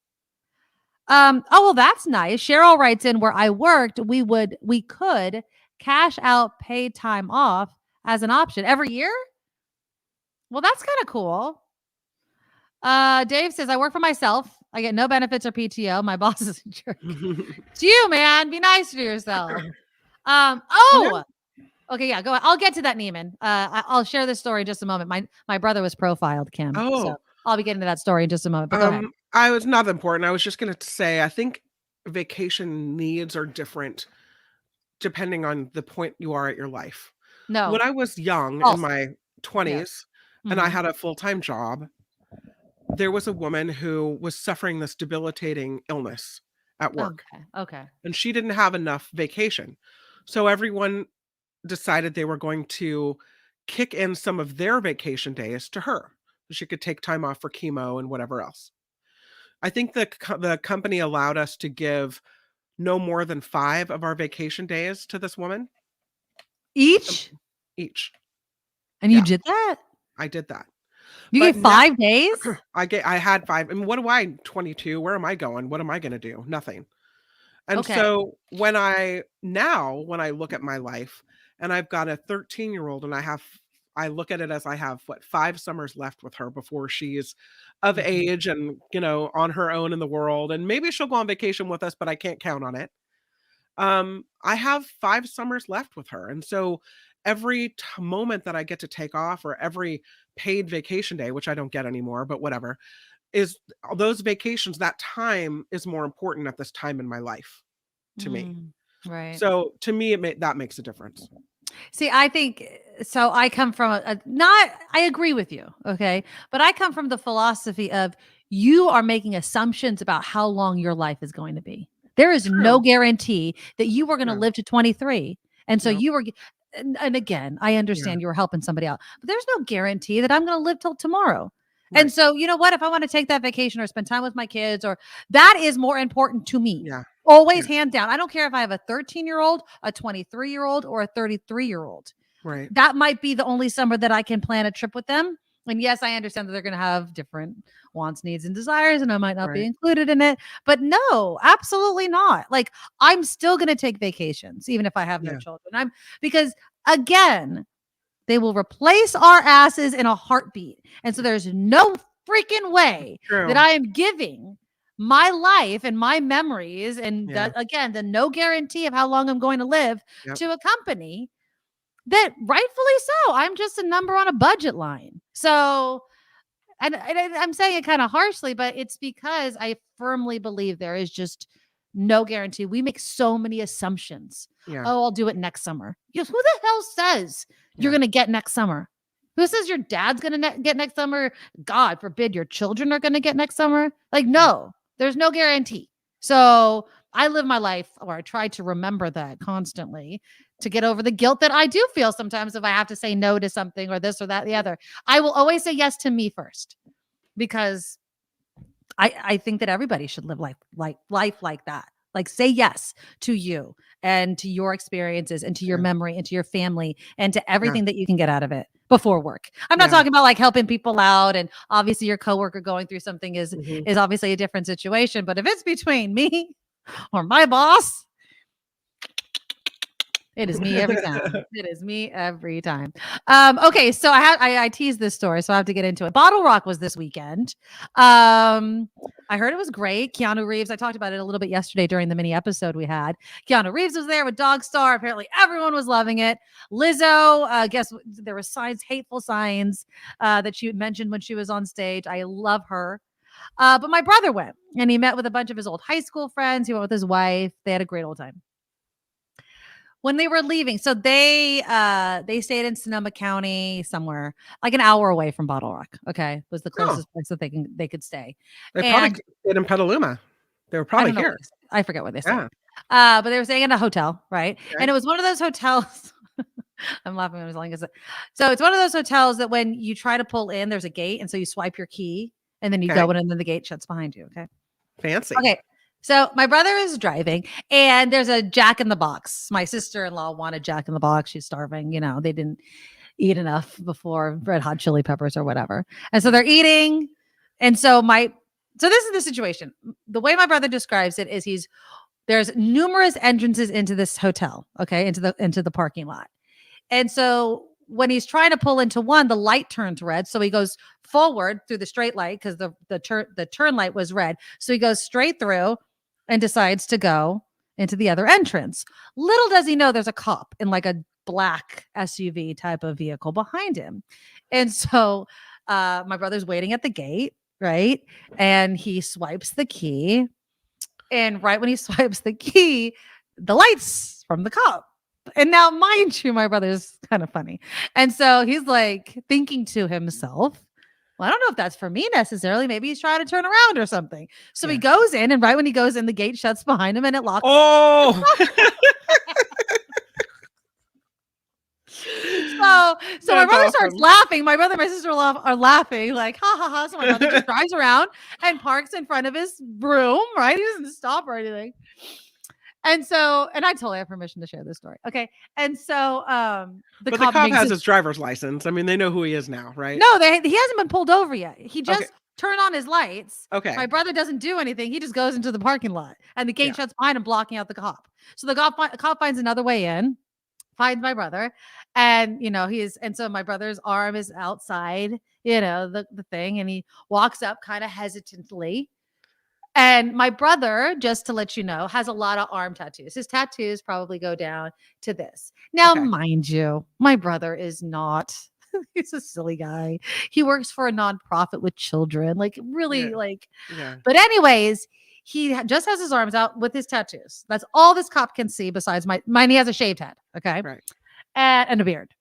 Oh, well, that's nice. Cheryl writes in, where I worked, we could cash out paid time off as an option every year. Well, that's kind of cool. Dave says, I work for myself. I get no benefits or PTO. My boss is a jerk. It's you, man. Be nice to yourself. Okay, yeah, go ahead. I'll get to that, Neiman. I'll share this story in just a moment. My brother was profiled, Kim. So I'll be getting to that story in just a moment. But go ahead. I was not important. I was just going to say, I think vacation needs are different depending on the point you are at your life. No. When I was young, in my 20s, and I had a full-time job, there was a woman who was suffering this debilitating illness at work. Okay. And she didn't have enough vacation. So everyone decided they were going to kick in some of their vacation days to her, so she could take time off for chemo and whatever else. I think the company allowed us to give no more than 5 of our vacation days to this woman. Each? And you did that? I did that. You gave 5 days? I had 5. I mean, what do I, 22? Where am I going? What am I going to do? Nothing. And so when I look at my life, and I've got a 13-year-old, and I look at it as I have 5 summers left with her before she's of age and, on her own in the world. And maybe she'll go on vacation with us, but I can't count on it. I have 5 summers left with her. And so every moment that I get to take off, or every paid vacation day, which I don't get anymore, but whatever, is those vacations, that time is more important at this time in my life to me. Right. So to me, that makes a difference. See, I think so. I come from I agree with you. Okay. But I come from the philosophy of, you are making assumptions about how long your life is going to be. There is no guarantee that you were going to live to 23. And so you were, and again, I understand you were helping somebody out, but there's no guarantee that I'm going to live till tomorrow. Right. And so, you know what, if I want to take that vacation or spend time with my kids, or that is more important to me. Yeah. Always hand down. I don't care if I have a 13-year-old, a 23-year-old, or a 33-year-old. Right. That might be the only summer that I can plan a trip with them. And yes, I understand that they're going to have different wants, needs, and desires, and I might not be included in it. But no, absolutely not. Like, I'm still going to take vacations, even if I have no children. Because again, they will replace our asses in a heartbeat. And so there's no freaking way that I am giving my life and my memories and again, the no guarantee of how long I'm going to live to a company that, rightfully so, I'm just a number on a budget line. So, and I'm saying it kind of harshly, but it's because I firmly believe there is just no guarantee. We make so many assumptions. Oh, I'll do it next summer. Who the hell says you're going to get next summer? Who says your dad's going to get next summer? God forbid your children are going to get next summer. Like, no, there's no guarantee. So I live my life, or I try to remember that constantly, to get over the guilt that I do feel sometimes if I have to say no to something, or this or that, the other. I will always say yes to me first, because I think that everybody should live life like that. Like, say yes to you and to your experiences and to your memory and to your family and to everything that you can get out of it before work. I'm not talking about like helping people out, and obviously your coworker going through something is obviously a different situation. But if it's between me or my boss, it is me every time. It is me every time. Okay, so I teased this story, so I have to get into it. Bottle Rock was this weekend. I heard it was great. Keanu Reeves, I talked about it a little bit yesterday during the mini episode we had. Keanu Reeves was there with Dog Star. Apparently everyone was loving it. Lizzo, guess there were hateful signs that she mentioned when she was on stage. I love her. But my brother went, and he met with a bunch of his old high school friends. He went with his wife. They had a great old time. when they were leaving. So they stayed in Sonoma County somewhere, like an hour away from Bottle Rock. Okay, was the closest place that they could stay. They probably And stayed in Petaluma. They were I probably don't know here. I forget where they stayed. Yeah. But they were staying in a hotel, right? Okay. And it was one of those hotels. I'm laughing as long as it. So it's one of those hotels that when you try to pull in, there's a gate, and so you swipe your key, and then you Okay. go in, and then the gate shuts behind you. Okay. Fancy. Okay. So my brother is driving, and there's a Jack in the Box. My sister-in-law wanted Jack in the Box. She's starving. You know, they didn't eat enough before Red Hot Chili Peppers or whatever, and so they're eating. And so this is the situation. The way my brother describes it is there's numerous entrances into this hotel. Okay, into the parking lot. And so when he's trying to pull into one, the light turns red. So he goes forward through the straight light because the turn light was red. So he goes straight through and decides to go into the other entrance. Little does he know there's a cop in like a black SUV type of vehicle behind him. And so my brother's waiting at the gate, right? And he swipes the key. And right when he swipes the key, the lights from the cop. And now, mind you, my brother's kind of funny. And so he's like thinking to himself, well, I don't know if that's for me necessarily. Maybe he's trying to turn around or something. So he goes in, and right when he goes in, the gate shuts behind him and it locks. Oh. So my brother starts laughing. My brother and my sister are laughing, like, ha ha ha. So my brother just drives around and parks in front of his room, right? He doesn't stop or anything. And I totally have permission to share this story. Okay. And so the cop has his driver's license. I mean, they know who he is now, right? No, he hasn't been pulled over yet. He just turned on his lights. Okay. My brother doesn't do anything. He just goes into the parking lot, and the gate shuts behind him, blocking out the cop. So the cop finds another way in, finds my brother, and so my brother's arm is outside, the thing, and he walks up kind of hesitantly. And my brother, just to let you know, has a lot of arm tattoos. His tattoos probably go down to this. Now, mind you, my brother is not. He's a silly guy. He works for a nonprofit with children, like really Yeah. But anyways, he just has his arms out with his tattoos. That's all this cop can see besides mine. He has a shaved head. Okay. Right. And a beard.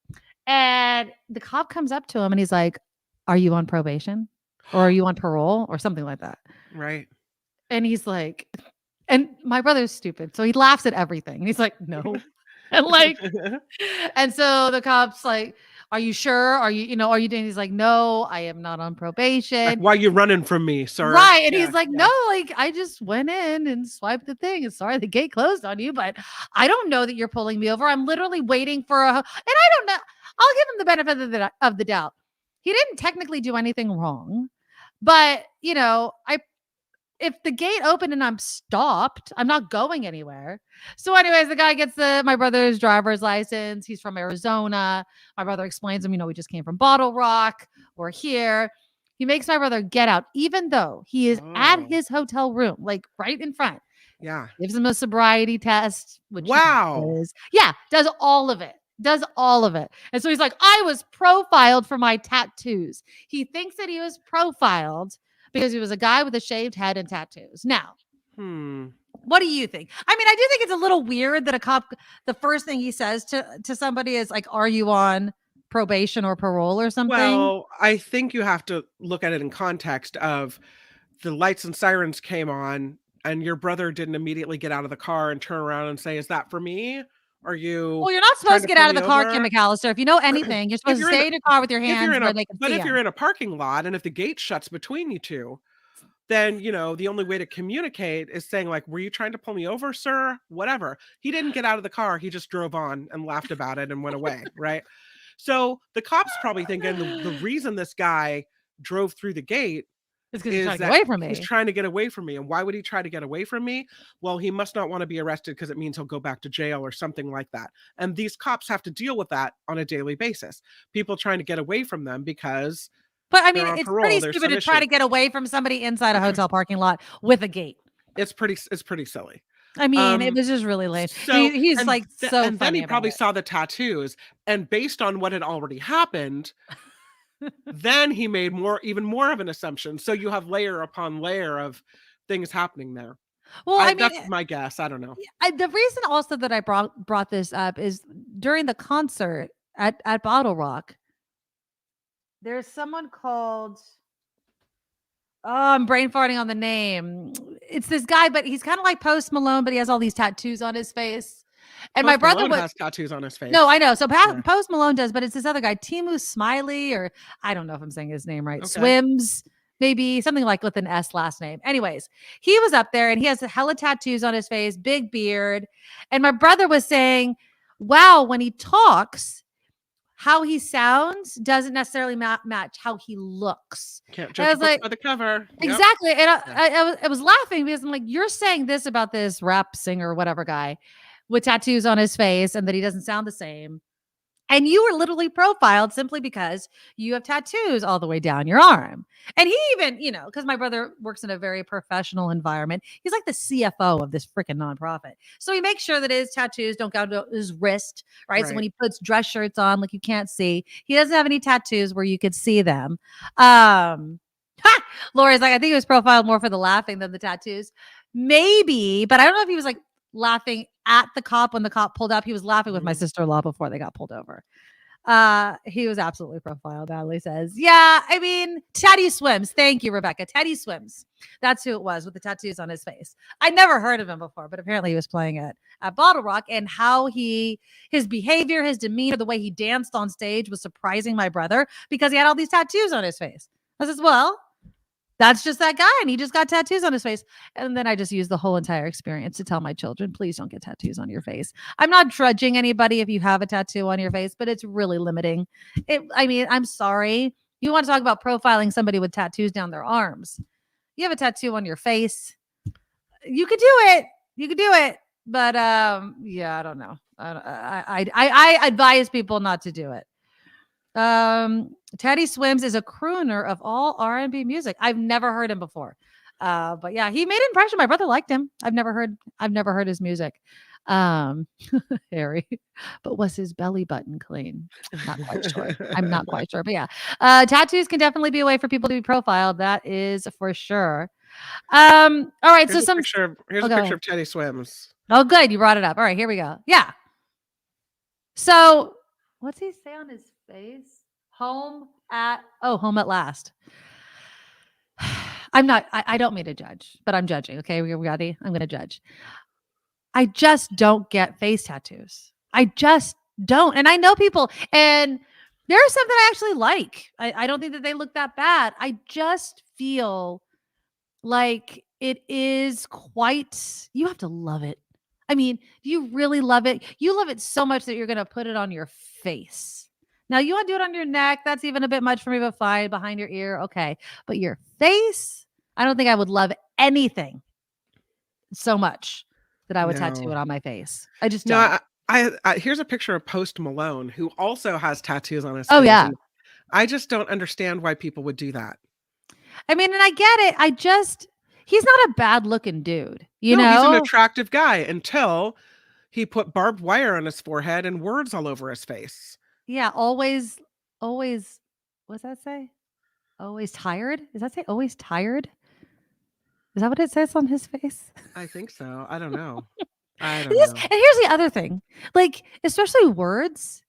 And the cop comes up to him and he's like, are you on probation? Or are you on parole? Or something like that. Right. And he's like, and my brother's stupid. So he laughs at everything. And he's like, no. And so the cop's like, are you sure? Are you doing? He's like, no, I am not on probation. Like, why are you running from me, sir? Right. And he's like, no, I just went in and swiped the thing. And sorry, the gate closed on you, but I don't know that you're pulling me over. I'm literally waiting for and I don't know. I'll give him the benefit of the doubt. He didn't technically do anything wrong, but if the gate opened and I'm stopped, I'm not going anywhere. So anyways, the guy gets my brother's driver's license. He's from Arizona. My brother explains to him, we just came from Bottle Rock. We're here. He makes my brother get out, even though he is at his hotel room, like right in front. Yeah. Gives him a sobriety test. Which wow. Does all of it. And so he's like, I was profiled for my tattoos. He thinks that he was profiled because he was a guy with a shaved head and tattoos. Now, what do you think? I mean, I do think it's a little weird that a cop, the first thing he says to somebody is like, are you on probation or parole or something? Well, I think you have to look at it in context of the lights and sirens came on and your brother didn't immediately get out of the car and turn around and say, is that for me? Are you? Well, you're not supposed to get out of the car, Kim McAllister. If you know anything, you're supposed to stay in your car with your hands where they can see. But if you're in a parking lot and if the gate shuts between you two, then, the only way to communicate is saying like, were you trying to pull me over, sir? Whatever. He didn't get out of the car. He just drove on and laughed about it and went away. Right. So the cop's probably thinking the reason this guy drove through the gate is because he's trying to get away from me. He's trying to get away from me. And why would he try to get away from me? Well, he must not want to be arrested because it means he'll go back to jail or something like that. And these cops have to deal with that on a daily basis. People trying to get away from them because But I mean, it's pretty stupid to try to get away from somebody inside a hotel parking lot with a gate. It's pretty silly. I mean, it was just really lame. So, he's so funny. And then he probably saw the tattoos, and based on what had already happened, then he made even more of an assumption. So you have layer upon layer of things happening there. Well, I mean, that's my guess. I don't know. the reason also that I brought this up is during the concert at Bottle Rock, there's someone called. Oh, I'm brain farting on the name. It's this guy, but he's kind of like Post Malone, but he has all these tattoos on his face. And my Post brother Malone was has tattoos on his face. no, I know. So Yeah. Post Malone does, but it's this other guy, Timu Smiley, or I don't know if I'm saying his name right. Okay. Swims, maybe something like with an S last name. Anyways, he was up there and he has a hella tattoos on his face, big beard. And my brother was saying, wow, when he talks, how he sounds doesn't necessarily match how he looks. Can't And judge I a was book like, by the cover. Yep. exactly. And I was laughing because I'm like, you're saying this about this rap singer, whatever guy with tattoos on his face and that he doesn't sound the same. And you were literally profiled simply because you have tattoos all the way down your arm. And he even, because my brother works in a very professional environment, he's like the CFO of this freaking nonprofit. So he makes sure that his tattoos don't go to his wrist, right? So when he puts dress shirts on, like you can't see, he doesn't have any tattoos where you could see them. Lori's like, I think he was profiled more for the laughing than the tattoos. Maybe, but I don't know if he was like laughing at the cop when the cop pulled up. He was laughing with my sister-in-law before they got pulled over. He was absolutely profiled. Natalie says, yeah, I mean, Teddy Swims. Thank you, Rebecca. Teddy Swims. That's who it was with the tattoos on his face. I never heard of him before, but apparently he was playing it at Bottle Rock, and how his behavior, his demeanor, the way he danced on stage was surprising my brother because he had all these tattoos on his face. I says, well, that's just that guy, and he just got tattoos on his face. And then I just used the whole entire experience to tell my children, please don't get tattoos on your face. I'm not judging anybody if you have a tattoo on your face, but it's really limiting. I'm sorry. You want to talk about profiling somebody with tattoos down their arms. You have a tattoo on your face. You could do it. You could do it. But yeah, I don't know. I advise people not to do it. Teddy Swims is a crooner of all R&B music. I've never heard him before. But yeah, he made an impression. My brother liked him. I've never heard his music. Harry, but was his belly button clean? Not quite sure. I'm not quite sure, but yeah, tattoos can definitely be a way for people to be profiled. That is for sure. All right. Here's a picture of Teddy Swims. Oh, good. You brought it up. All right, here we go. Yeah. So what's he say on his face? Home at last. I don't mean to judge, but I'm judging. Okay, we ready? I'm going to judge. I just don't get face tattoos. I just don't. And I know people, and there are some that I actually like. I don't think that they look that bad. I just feel like it is quite, you have to love it. I mean, do you really love it? You love it so much that you're going to put it on your face. Now, you want to do it on your neck. That's even a bit much for me, but fine. Behind your ear. Okay. But your face, I don't think I would love anything so much that I would tattoo it on my face. I just don't. No, I here's a picture of Post Malone, who also has tattoos on his face. Oh, yeah. I just don't understand why people would do that. I mean, and I get it. He's not a bad looking dude. You know, he's an attractive guy until he put barbed wire on his forehead and words all over his face. Yeah. Always, what's that say? Always tired? Does that say always tired? Is that what it says on his face? I think so. I don't know. And here's the other thing. Like, especially words,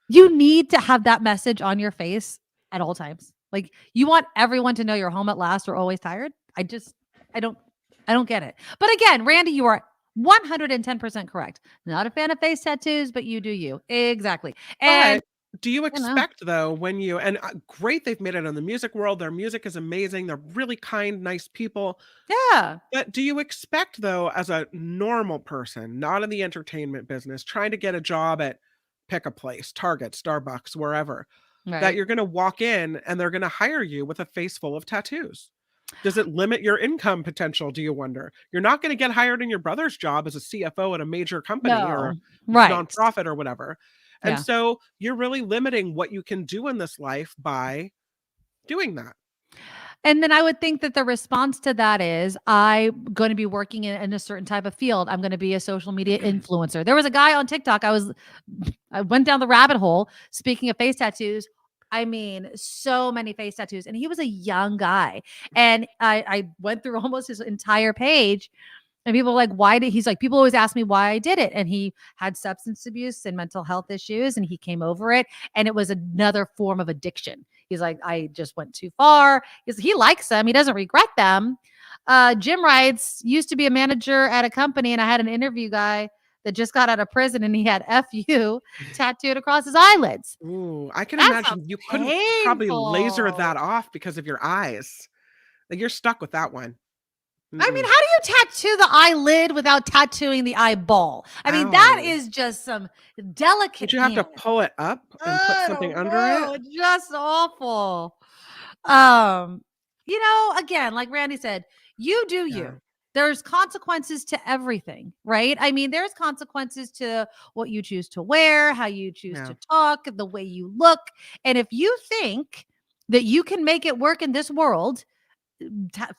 you need to have that message on your face at all times. Like, you want everyone to know you're home at last or always tired. I don't get it. But again, Randy, you are 110% correct. Not a fan of face tattoos, but you do you. Exactly. And do you expect, though, when you, and great, they've made it in the music world. Their music is amazing. They're really kind, nice people. Yeah. But do you expect, though, as a normal person, not in the entertainment business, trying to get a job at pick a place, Target, Starbucks, wherever, that you're going to walk in and they're going to hire you with a face full of tattoos? Does it limit your income potential, do you wonder? You're not going to get hired in your brother's job as a CFO at a major company or a nonprofit or whatever. And so you're really limiting what you can do in this life by doing that. And then I would think that the response to that is, I'm going to be working in a certain type of field. I'm going to be a social media influencer. There was a guy on TikTok. I went down the rabbit hole, speaking of face tattoos, I mean, so many face tattoos. And he was a young guy. And I went through almost his entire page. And people were like, why did he's like, people always ask me why I did it. And he had substance abuse and mental health issues, and he came over it. And it was another form of addiction. He's like, I just went too far. He likes them. He doesn't regret them. Jim writes, used to be a manager at a company, and I had an interview guy that just got out of prison, and he had FU tattooed across his eyelids. Ooh, I can That imagine sounds you couldn't probably laser painful. that off because of your eyes. Like, you're stuck with that one. I mean, how do you tattoo the eyelid without tattooing the eyeball? I mean, that Ow. is just some delicate. Would you have to pull it up and put something under it? Just awful. Again, like Randy said, you do Yeah. you. There's consequences to everything, right? I mean, there's consequences to what you choose to wear, how you choose to talk, the way you look. And if you think that you can make it work in this world,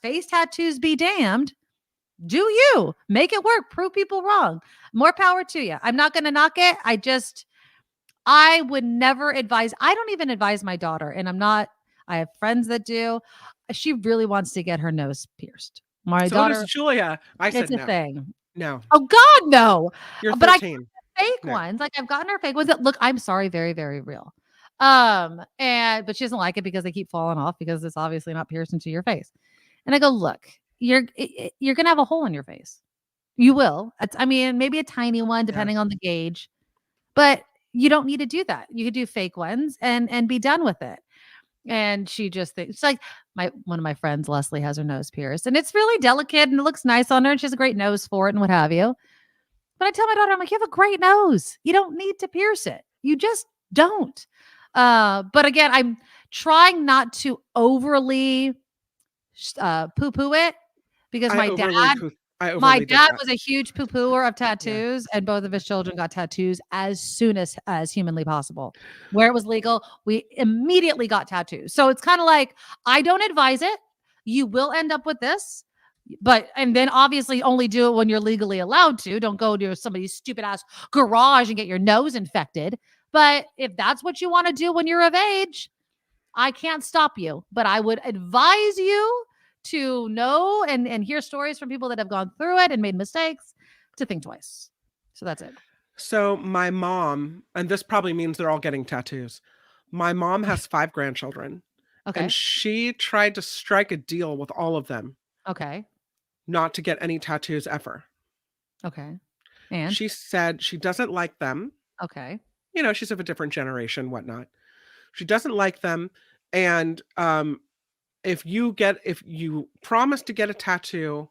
face tattoos be damned. Do you make it work? Prove people wrong. More power to you. I'm not going to knock it. I would never advise. I don't even advise my daughter, and I have friends that do. She really wants to get her nose pierced. My So daughter, does Julia. I said it's a no. thing. No. Oh God, no. You're But 13. fake No. ones. Like I've gotten her fake ones that look, I'm sorry, very, very real. But she doesn't like it because they keep falling off because it's obviously not pierced into your face. And I go, look, you're gonna have a hole in your face. You will. Maybe a tiny one, depending on the gauge, but you don't need to do that. You could do fake ones and be done with it. And she just thinks it's like one of my friends, Leslie, has her nose pierced, and it's really delicate and it looks nice on her, and she has a great nose for it and what have you. But I tell my daughter, I'm like, you have a great nose. You don't need to pierce it. You just don't. But again, I'm trying not to overly poo-poo it because my dad was a huge poo-pooer of tattoos, and both of his children got tattoos as soon as humanly possible. Where it was legal, we immediately got tattoos. So it's kind of like, I don't advise it. You will end up with this. And then obviously only do it when you're legally allowed to. Don't go to somebody's stupid ass garage and get your nose infected. But if that's what you want to do when you're of age, I can't stop you. But I would advise you to know and hear stories from people that have gone through it and made mistakes to think twice. So that's it. So my mom, and this probably means they're all getting tattoos. My mom has 5 grandchildren. Okay. And she tried to strike a deal with all of them. Okay. Not to get any tattoos ever. Okay. And she said she doesn't like them. Okay. She's of a different generation, whatnot. She doesn't like them. And if you promise to get a tattoo,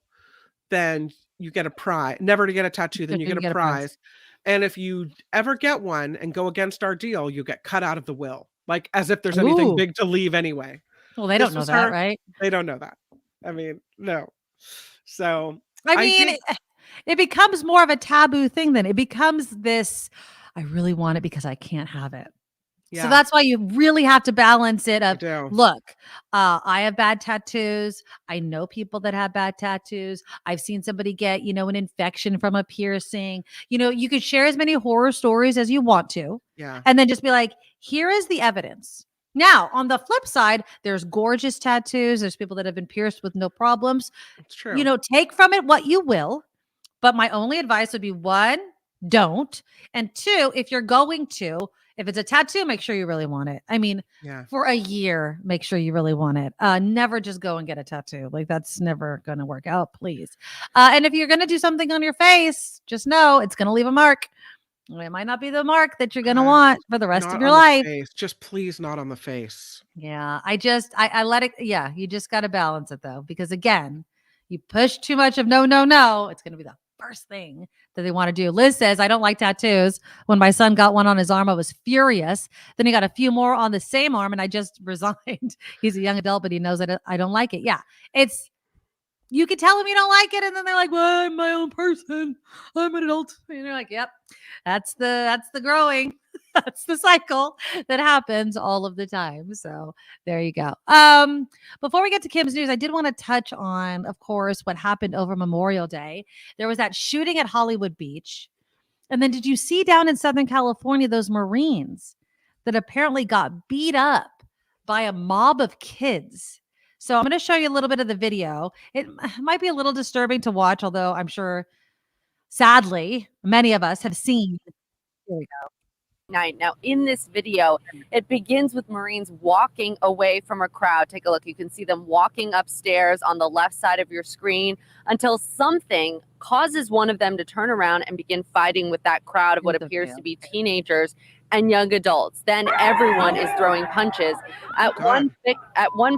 then you get a prize. Never to get a tattoo, then you get a prize. And if you ever get one and go against our deal, you get cut out of the will. Like as if there's anything big to leave anyway. Well, they don't know that, right? They don't know that. I mean, no. So it becomes more of a taboo thing then. It becomes this, I really want it because I can't have it. Yeah. So that's why you really have to balance it of, look, I have bad tattoos. I know people that have bad tattoos. I've seen somebody get, an infection from a piercing. You could share as many horror stories as you want to. Yeah. And then just be like, here is the evidence. Now, on the flip side, there's gorgeous tattoos. There's people that have been pierced with no problems. It's true. Take from it what you will. But my only advice would be 1, don't. And 2, if you're going to, if it's a tattoo, make sure you really want it. I mean, for a year, make sure you really want it. Never just go and get a tattoo. Like that's never going to work out, please. And if you're going to do something on your face, just know it's going to leave a mark. It might not be the mark that you're going to want for the rest of your life. Just please not on the face. Yeah. I let it. Yeah. You just got to balance it though, because again, you push too much of no. It's going to be the first thing that they want to do. Liz says, I don't like tattoos. When my son got one on his arm, I was furious. Then he got a few more on the same arm and I just resigned. He's a young adult, but he knows that I don't like it. Yeah. You could tell them you don't like it. And then they're like, well, I'm my own person. I'm an adult. And you're like, yep, that's the growing. That's the cycle that happens all of the time. So there you go. Before we get to Kim's news, I did want to touch on, of course, what happened over Memorial Day. There was that shooting at Hollywood Beach. And then did you see down in Southern California, those Marines that apparently got beat up by a mob of kids. So I'm going to show you a little bit of the video. It might be a little disturbing to watch, although I'm sure, sadly, many of us have seen. Here we go. Night. Now, in this video, it begins with Marines walking away from a crowd. Take a look. You can see them walking upstairs on the left side of your screen until something causes one of them to turn around and begin fighting with that crowd of what appears to be teenagers and young adults. Then everyone is throwing punches. At one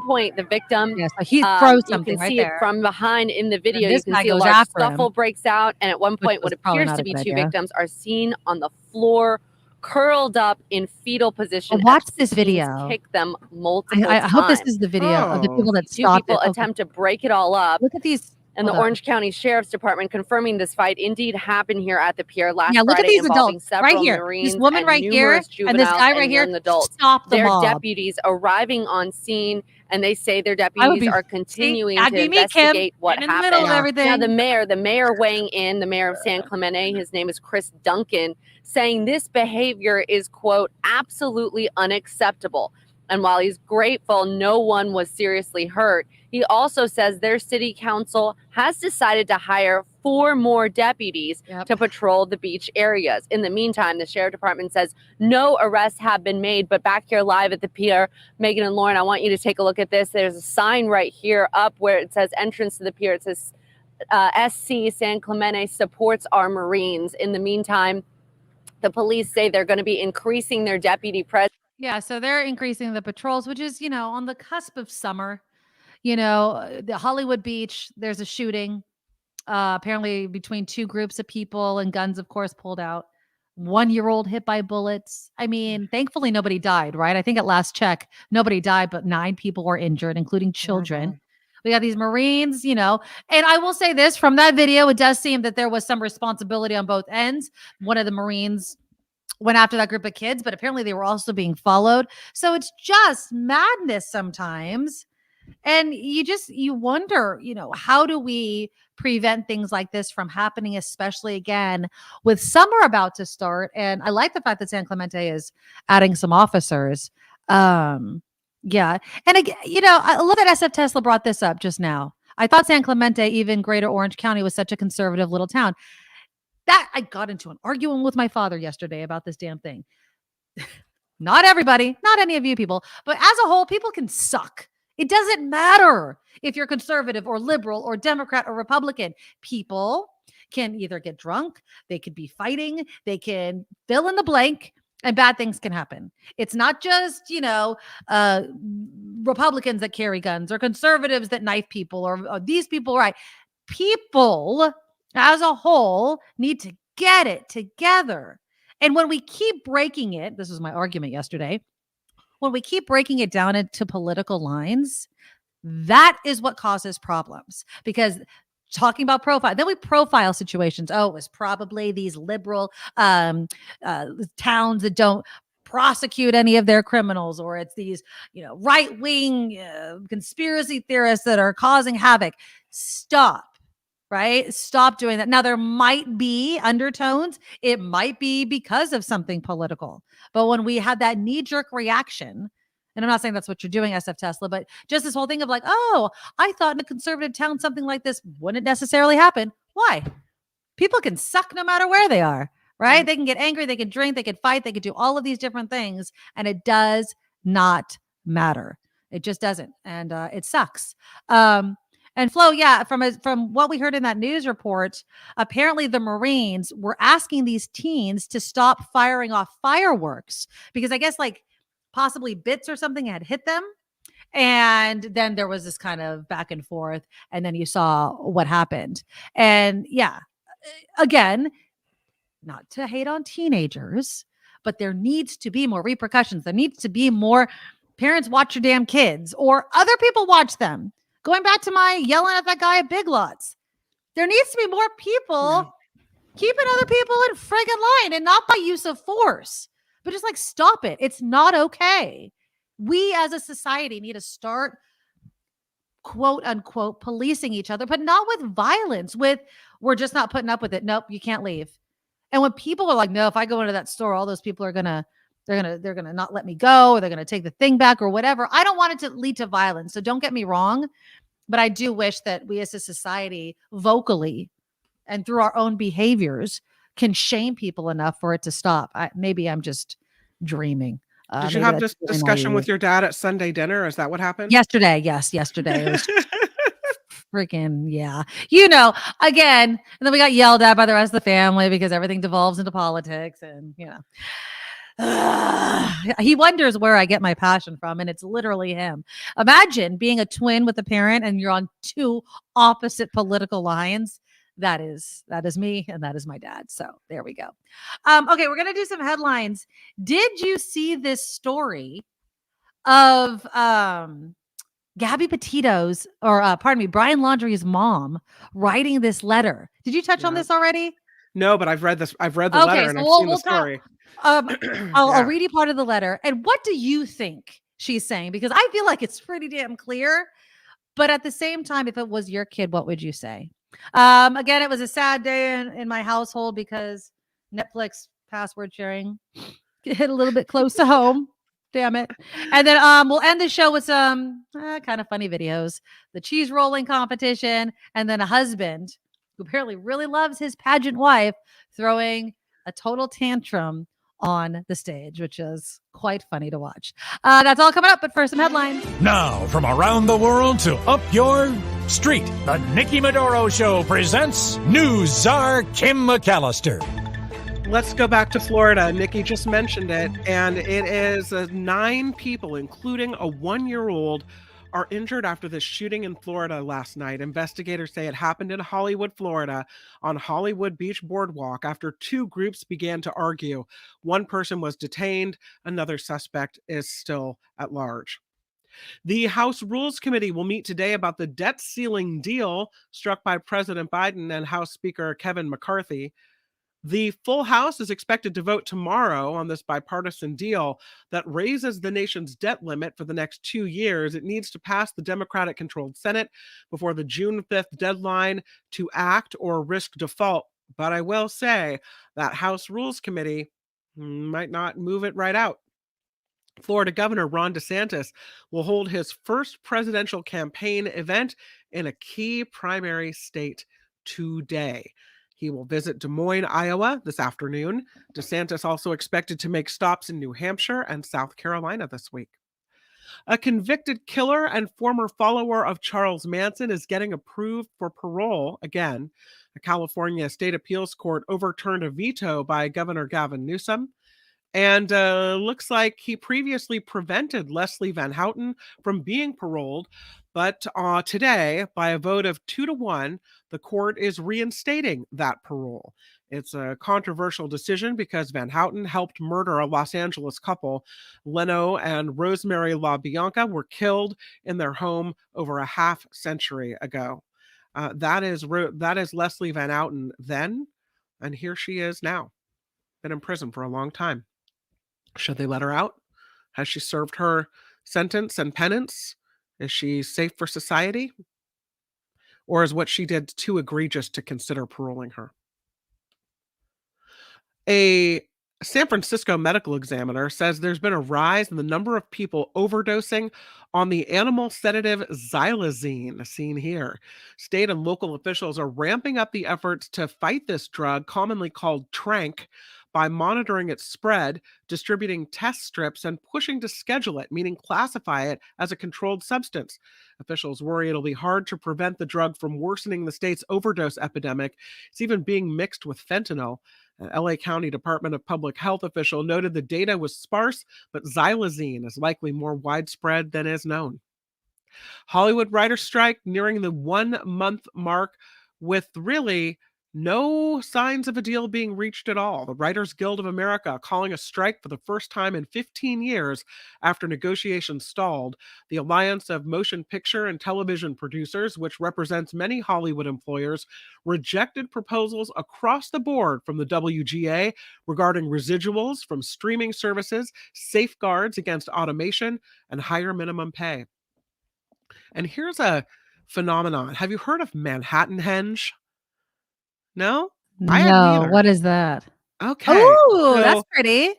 point, the victim, so he throws you something can right see there. it from behind in the video. And You this can guy see a goes large after scuffle him, breaks out, and at one which point, what was probably appears not to a be good two idea. victims are seen on the floor, curled up in fetal position. Well, watch as this teens video. Kick them multiple I hope this times. is the video of the people that Two stopped people it. attempt to break it all up. Look at these. And the Hold on. Orange County Sheriff's Department confirming this fight indeed happened here at the pier last Yeah, look Friday, at these involving adults several right here. Marines This woman and right here numerous and this juveniles guy right and here. young adults. Stop the Their mob. deputies arriving on scene, and they say their I would deputies be are continuing that'd to be me, Kim, investigate what in the middle of happened. everything. Now, the mayor weighing in, the mayor of San Clemente, his name is Chris Duncan, saying this behavior is, quote, absolutely unacceptable. And while he's grateful no one was seriously hurt, he also says their city council has decided to hire 4 more deputies to patrol the beach areas. In the meantime, the sheriff department says no arrests have been made. But back here live at the pier, Megan and Lauren, I want you to take a look at this. There's a sign right here up where it says entrance to the pier. It says SC San Clemente supports our Marines. In the meantime, the police say they're going to be increasing their deputy presence. Yeah, so they're increasing the patrols, which is, on the cusp of summer. The Hollywood Beach, there's a shooting, apparently between 2 groups of people, and guns, of course, pulled out. 1-year-old hit by bullets. I mean, thankfully nobody died, right? I think at last check, nobody died, but 9 people were injured, including children. We got these Marines, and I will say this, from that video, it does seem that there was some responsibility on both ends. One of the Marines went after that group of kids, but apparently they were also being followed. So it's just madness sometimes. And you wonder, how do we prevent things like this from happening, especially again with summer about to start? And I like the fact that San Clemente is adding some officers. Yeah. And again, I love that SF Tesla brought this up just now. I thought San Clemente, even Greater Orange County, was such a conservative little town. That I got into an argument with my father yesterday about this damn thing. Not everybody, not any of you people, but as a whole, people can suck. It doesn't matter if you're conservative or liberal or Democrat or Republican. People can either get drunk, they could be fighting, they can fill in the blank, and bad things can happen. It's not just, Republicans that carry guns or conservatives that knife people or these people, right? People as a whole need to get it together. And when we keep breaking it, this was my argument yesterday, when we keep breaking it down into political lines, that is what causes problems. Because talking about profile, then we profile situations. Oh, it was probably these liberal towns that don't prosecute any of their criminals, or it's these, right-wing conspiracy theorists that are causing havoc. Stop. Right? Stop doing that. Now, there might be undertones. It might be because of something political. But when we have that knee-jerk reaction, and I'm not saying that's what you're doing, SF Tesla, but just this whole thing of like, oh, I thought in a conservative town something like this wouldn't necessarily happen. Why? People can suck no matter where they are, right? They can get angry, they can drink, they can fight, they can do all of these different things, and it does not matter. It just doesn't. And it sucks. And Flo, yeah, from what we heard in that news report, apparently the Marines were asking these teens to stop firing off fireworks because I guess like possibly bits or something had hit them. And then there was this kind of back and forth. And then you saw what happened. And yeah, again, not to hate on teenagers, but there needs to be more repercussions. There needs to be more parents watch your damn kids or other people watch them. Going back to my yelling at that guy at Big Lots, there needs to be more people keeping other people in friggin' line, and not by use of force, but just like stop it. It's not okay. We as a society need to start quote unquote policing each other, but not with violence, we're just not putting up with it. Nope, you can't leave. And when people are like, no, if I go into that store, all those people are going to they're gonna not let me go, or they're gonna take the thing back or whatever. I don't want it to lead to violence. So don't get me wrong, but I do wish that we as a society vocally and through our own behaviors can shame people enough for it to stop. Maybe I'm just dreaming. Did you Maybe have that's this really discussion naive. with your dad at Sunday dinner? Is that what happened? Yesterday? Yes, yesterday. It was freaking, yeah. You know, again, and then we got yelled at by the rest of the family because everything devolves into politics, and he wonders where I get my passion from, and it's literally him. Imagine being a twin with a parent and you're on two opposite political lines. That is me, and that is my dad. So there we go. Okay, we're gonna do some headlines. Did you see this story of Gabby Petito's, or pardon me, Brian Laundrie's mom writing this letter? Did you touch on this already? No, but I've read this. I've read the letter and I've seen the story. I'll read you part of the letter. And what do you think she's saying? Because I feel like it's pretty damn clear. But at the same time, if it was your kid, what would you say? Again, it was a sad day in my household because Netflix password sharing hit a little bit close to home. Damn it. And then we'll end the show with some kind of funny videos. The cheese rolling competition, and then a husband who apparently really loves his pageant wife throwing a total tantrum on the stage, which is quite funny to watch. That's all coming up, but first, some headlines. Now, from around the world to up your street, the Nikki Medoro Show presents News Czar Kim McAllister. Let's go back to Florida. Nikki just mentioned it, and it is 9 people, including a 1-year-old, are injured after this shooting in Florida last night. Investigators say it happened in Hollywood, Florida, on Hollywood Beach Boardwalk after 2 groups began to argue. 1 person was detained. Another suspect is still at large. The House Rules Committee will meet today about the debt ceiling deal struck by President Biden and House Speaker Kevin McCarthy. The full House is expected to vote tomorrow on this bipartisan deal that raises the nation's debt limit for the next 2 years. It needs to pass the Democratic-controlled Senate before the June 5th deadline to act or risk default. But I will say that House Rules Committee might not move it right out. Florida Governor Ron DeSantis will hold his first presidential campaign event in a key primary state today. He will visit Des Moines, Iowa this afternoon. DeSantis also expected to make stops in New Hampshire and South Carolina this week. A convicted killer and former follower of Charles Manson is getting approved for parole again. A California state appeals court overturned a veto by Governor Gavin Newsom. And looks like he previously prevented Leslie Van Houten from being paroled. But today, by a vote of 2-1, the court is reinstating that parole. It's a controversial decision because Van Houten helped murder a Los Angeles couple. Leno and Rosemary LaBianca were killed in their home over a half century ago. That is Leslie Van Houten then, and here she is now. Been in prison for a long time. Should they let her out? Has she served her sentence and penance? Is she safe for society? Or is what she did too egregious to consider paroling her? A San Francisco medical examiner says there's been a rise in the number of people overdosing on the animal sedative xylazine, seen here. State and local officials are ramping up the efforts to fight this drug, commonly called tranq, by monitoring its spread, distributing test strips, and pushing to schedule it, meaning classify it as a controlled substance. Officials worry it'll be hard to prevent the drug from worsening the state's overdose epidemic. It's even being mixed with fentanyl. An LA County Department of Public Health official noted the data was sparse, but xylazine is likely more widespread than is known. Hollywood writers' strike nearing the 1-month mark with really no signs of a deal being reached at all. The Writers Guild of America calling a strike for the first time in 15 years after negotiations stalled. The Alliance of Motion Picture and Television Producers, which represents many Hollywood employers, rejected proposals across the board from the WGA regarding residuals from streaming services, safeguards against automation, and higher minimum pay. And here's a phenomenon. Have you heard of Manhattanhenge? No? I hadn't No, either. what is that? Okay. Oh, So, that's pretty.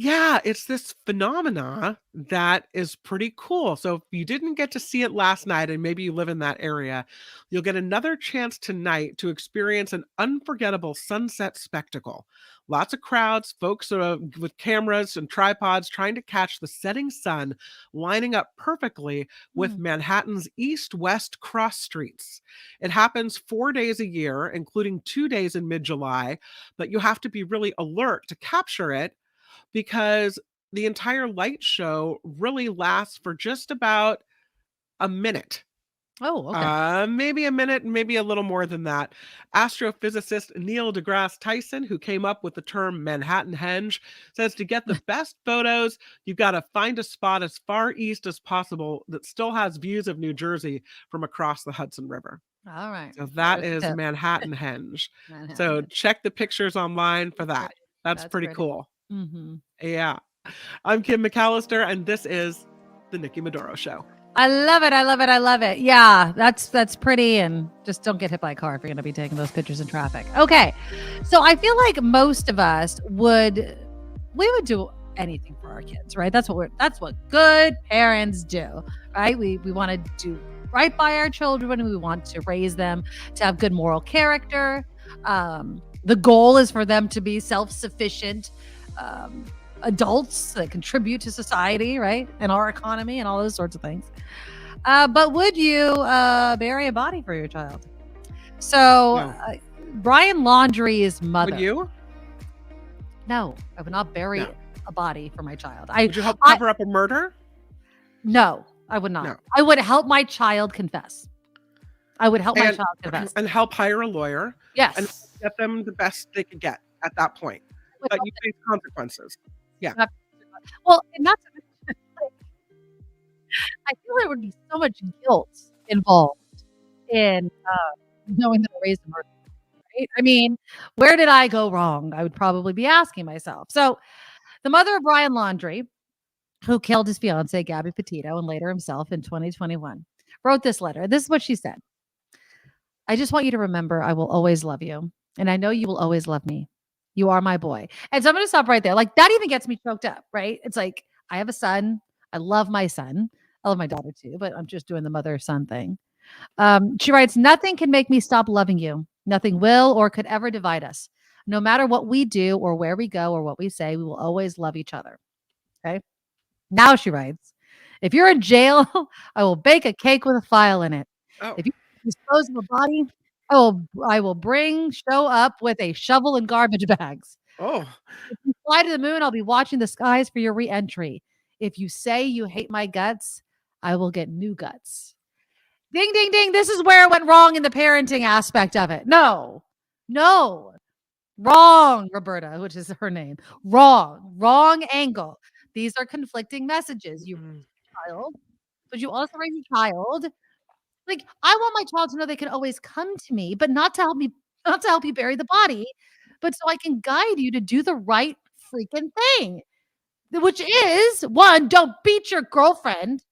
Yeah, it's this phenomena that is pretty cool. So if you didn't get to see it last night and maybe you live in that area, you'll get another chance tonight to experience an unforgettable sunset spectacle. Lots of crowds, folks with cameras and tripods trying to catch the setting sun, lining up perfectly with Hmm. Manhattan's east-west cross streets. It happens 4 days a year, including 2 days in mid-July, but you have to be really alert to capture it because the entire light show really lasts for just about a minute. Oh, okay. Maybe a minute, maybe a little more than that. Astrophysicist Neil deGrasse Tyson, who came up with the term Manhattan Henge, says to get the best photos, you've got to find a spot as far east as possible that still has views of New Jersey from across the Hudson River. All right. So that There's a is tip. Manhattan Henge. Manhattan So Henge. check the pictures online for that. That's That's pretty pretty. cool. Mm-hmm. Yeah. I'm Kim McAllister, and this is the Nikki Medoro Show. I love it. I love it. I love it. Yeah, that's pretty. And just don't get hit by a car if you're going to be taking those pictures in traffic. Okay. So I feel like most of us would do anything for our kids, right? That's what good parents do, right? We want to do right by our children. We want to raise them to have good moral character. The goal is for them to be self-sufficient adults that contribute to society, right? And our economy and all those sorts of things. But would you bury a body for your child? So No. Brian Laundrie's mother. Would you? No, I would not bury No. a body for my child. Would you help cover up a murder? No, I would not. No. I would help my child confess. I would help my And- child confess. And help hire a lawyer Yes. and get them the best they could get at that point. Would But help you face consequences. Well, and not to mention, I feel there would be so much guilt involved in knowing that I raised a murderer. Right? I mean, where did I go wrong? I would probably be asking myself. So, the mother of Brian Laundrie, who killed his fiancee Gabby Petito and later himself in 2021, wrote this letter. This is what she said: "I just want you to remember, I will always love you, and I know you will always love me. You are my boy." And so I'm going to stop right there. Like, that even gets me choked up, right? It's like, I have a son. I love my son. I love my daughter too, but I'm just doing the mother-son thing. She writes, "Nothing can make me stop loving you. Nothing will or could ever divide us. No matter what we do or where we go or what we say, we will always love each other." Okay. Now she writes, "If you're in jail, I will bake a cake with a file in it. Oh. If you dispose of a body, I will show up with a shovel and garbage bags. Oh. If you fly to the moon, I'll be watching the skies for your re-entry. If you say you hate my guts, I will get new guts." Ding, ding, ding. This is where it went wrong in the parenting aspect of it. No. Wrong, Roberta, which is her name. Wrong angle. These are conflicting messages. You raise a child, but you also raise a child. Like, I want my child to know they can always come to me, but not to help you bury the body, but so I can guide you to do the right freaking thing, which is, one, don't beat your girlfriend,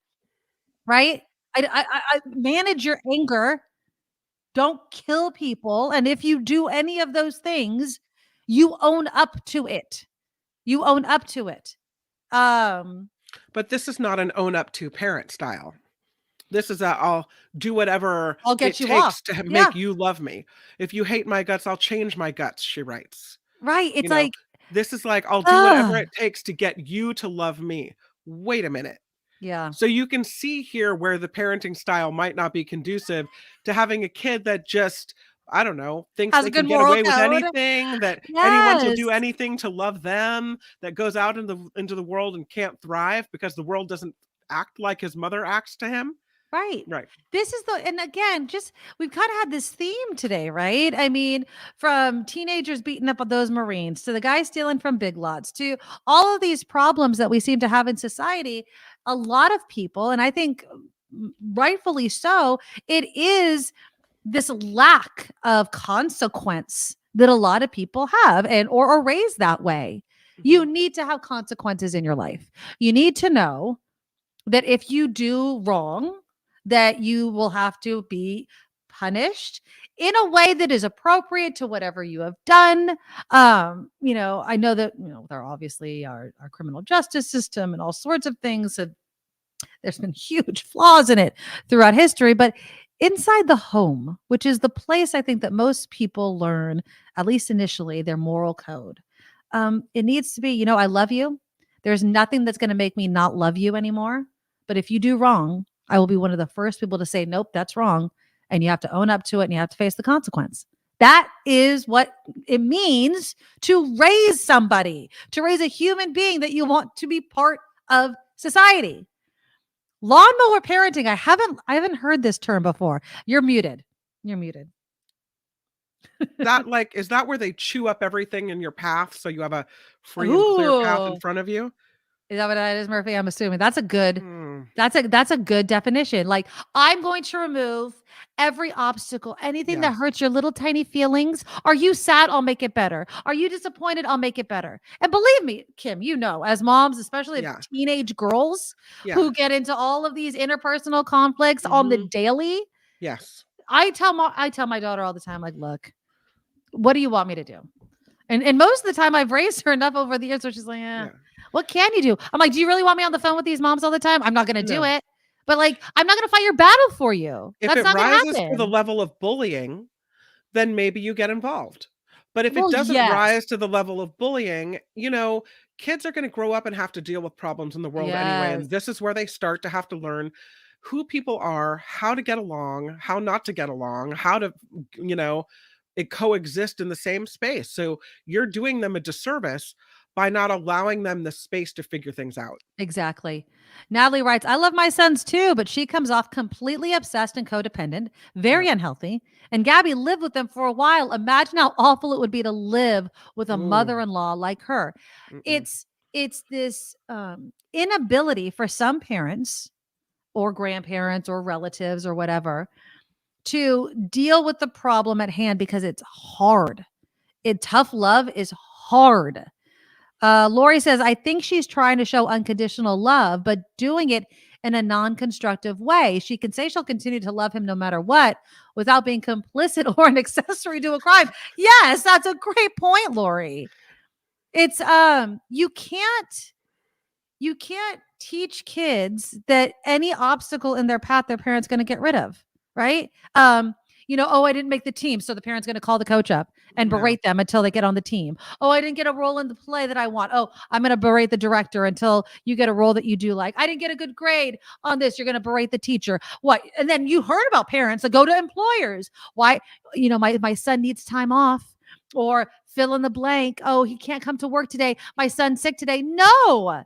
right? I manage your anger. Don't kill people. And if you do any of those things, you own up to it. But this is not an own up to parent style. This is I'll do whatever I'll get it you takes off. to Yeah. make you love me. If you hate my guts, I'll change my guts, she writes. Right. It's You know, like, this is like, I'll do whatever it takes to get you to love me. Wait a minute. yeah. So you can see here where the parenting style might not be conducive to having a kid that just, I don't know, thinks Has a they can good get moral away with code. anything, that anyone will do Yes. anything to love them, that goes out into the world and can't thrive because the world doesn't act like his mother acts to him. Right. Right. This is and again, just we've kind of had this theme today, right? I mean, from teenagers beating up on those Marines to the guy stealing from Big Lots to all of these problems that we seem to have in society. A lot of people, and I think rightfully so, it is this lack of consequence that a lot of people have or are raised that way. You need to have consequences in your life. You need to know that if you do wrong, that you will have to be punished. in a way that is appropriate to whatever you have done. I know that, there obviously our criminal justice system and all sorts of things. There's been huge flaws in it throughout history, but inside the home, which is the place I think that most people learn, at least initially, their moral code. It needs to be, I love you. There's nothing that's going to make me not love you anymore. But if you do wrong, I will be one of the first people to say, nope, that's wrong. And you have to own up to it and you have to face the consequence. That is what it means to raise somebody, to raise a human being that you want to be part of society. Lawnmower parenting. I haven't heard this term before. You're muted. Is that where they chew up everything in your path so you have a free and clear path in front of you? Is that what that is, Murphy? I'm assuming that's a good definition. Like, I'm going to remove every obstacle, anything that hurts your little tiny feelings. Are you sad? I'll make it better. Are you disappointed? I'll make it better. And believe me, Kim, as moms, especially of teenage girls who get into all of these interpersonal conflicts on the daily. Yes. I tell my daughter all the time, like, look, what do you want me to do? And most of the time I've raised her enough over the years where she's like, what can you do? I'm like, do you really want me on the phone with these moms all the time? I'm not going to do it. But like, I'm not going to fight your battle for you. If That's it not going to rises happen. to the level of bullying, then maybe you get involved. But if it doesn't rise to the level of bullying, kids are going to grow up and have to deal with problems in the world anyway. And this is where they start to have to learn who people are, how to get along, how not to get along, how to, coexist in the same space. So you're doing them a disservice by not allowing them the space to figure things out. Exactly. Natalie writes, I love my sons too, but she comes off completely obsessed and codependent, very unhealthy. And Gabby lived with them for a while. Imagine how awful it would be to live with a mother-in-law like her. It's this inability for some parents or grandparents or relatives or whatever to deal with the problem at hand because it's hard. Tough love is hard. Lori says, I think she's trying to show unconditional love, but doing it in a non-constructive way. She can say she'll continue to love him no matter what without being complicit or an accessory to a crime. Yes, that's a great point, Lori. It's you can't teach kids that any obstacle in their path their parents going to get rid of, right? I didn't make the team, so the parent's going to call the coach up and berate them until they get on the team. Oh, I didn't get a role in the play that I want. Oh, I'm going to berate the director until you get a role that you do like. I didn't get a good grade on this. You're going to berate the teacher. What? And then you heard about parents that go to employers. Why? My son needs time off, or fill in the blank. Oh, he can't come to work today. My son's sick today. No,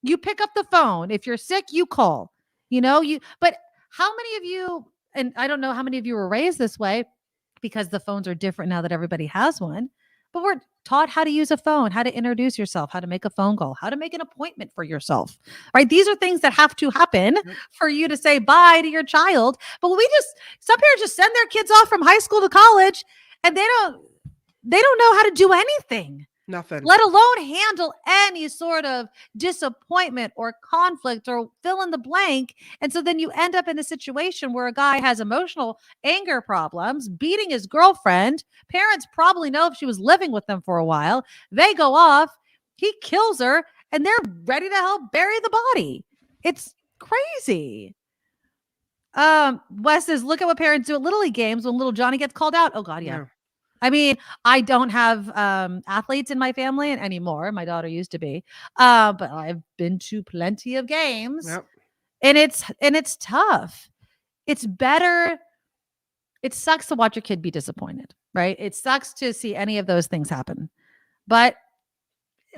you pick up the phone. If you're sick, you call. But how many of you? And I don't know how many of you were raised this way, because the phones are different now that everybody has one, but we're taught how to use a phone, how to introduce yourself, how to make a phone call, how to make an appointment for yourself, right? These are things that have to happen for you to say bye to your child. But some parents just send their kids off from high school to college and they don't know how to do anything. Nothing. Let alone handle any sort of disappointment or conflict or fill in the blank. And so then you end up in a situation where a guy has emotional anger problems, beating his girlfriend. Parents probably know if she was living with them for a while. They go off, he kills her, and they're ready to help bury the body. It's crazy. Wes says, look at what parents do at Little League games when little Johnny gets called out. Oh God, yeah. I mean, I don't have athletes in my family anymore. My daughter used to be, but I've been to plenty of games, and it's tough. It's better. It sucks to watch your kid be disappointed, right? It sucks to see any of those things happen, but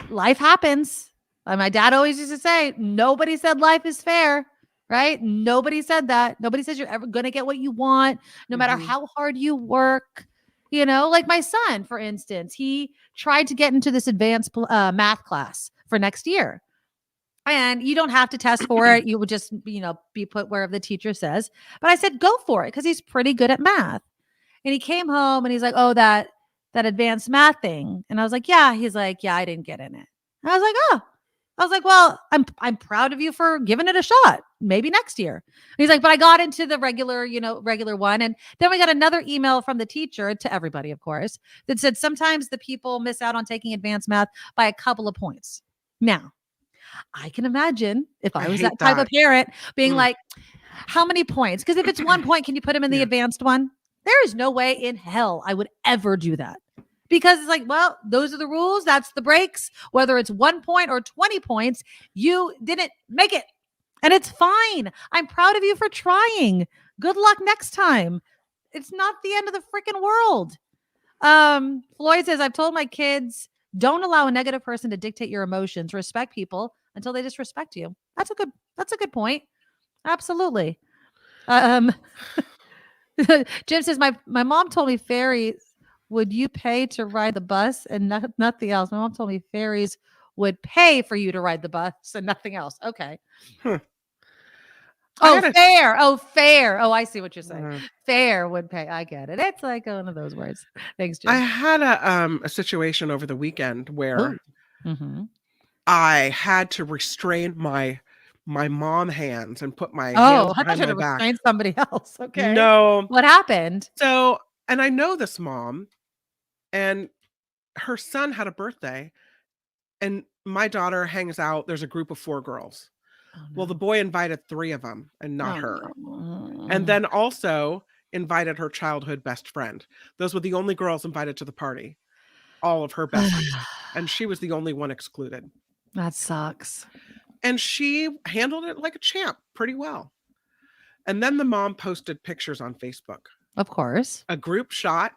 life happens. My dad always used to say, nobody said life is fair, right? Nobody said that. Nobody says you're ever going to get what you want, no matter how hard you work. Like my son, for instance, he tried to get into this advanced math class for next year. And you don't have to test for it. You would just, be put wherever the teacher says. But I said, go for it, because he's pretty good at math. And he came home and he's like, oh, that advanced math thing. And I was like, yeah. He's like, yeah, I didn't get in it. And I was like, oh, I was like, well, I'm proud of you for giving it a shot. Maybe next year. And he's like, but I got into the regular one. And then we got another email from the teacher to everybody, of course, that said sometimes the people miss out on taking advanced math by a couple of points. Now, I can imagine if I was that type of parent being like, how many points? Because if it's 1 point, can you put him in the advanced one? There is no way in hell I would ever do that. Because it's like, well, those are the rules. That's the breaks. Whether it's 1 point or 20 points, you didn't make it. And it's fine. I'm proud of you for trying. Good luck next time. It's not the end of the freaking world. Floyd says, I've told my kids, don't allow a negative person to dictate your emotions. Respect people until they disrespect you. That's a good point. Absolutely. Jim says, my mom told me fairies would you pay to ride the bus and nothing else. My mom told me fairies would pay for you to ride the bus and nothing else. Okay. Fair. Oh, fair. Oh, I see what you're saying. Fair would pay. I get it. It's like one of those words. Thanks, Jim. I had a situation over the weekend where I had to restrain my mom hands and put my hands behind my back. Restrain somebody else. Okay. No. What happened? So, and I know this mom, and her son had a birthday, and my daughter hangs out. There's a group of 4 girls. Oh, no. Well, the boy invited 3 of them and not her. No. And then also invited her childhood best friend. Those were the only girls invited to the party. All of her besties. And she was the only one excluded. That sucks. And she handled it like a champ pretty well. And then the mom posted pictures on Facebook. Of course. A group shot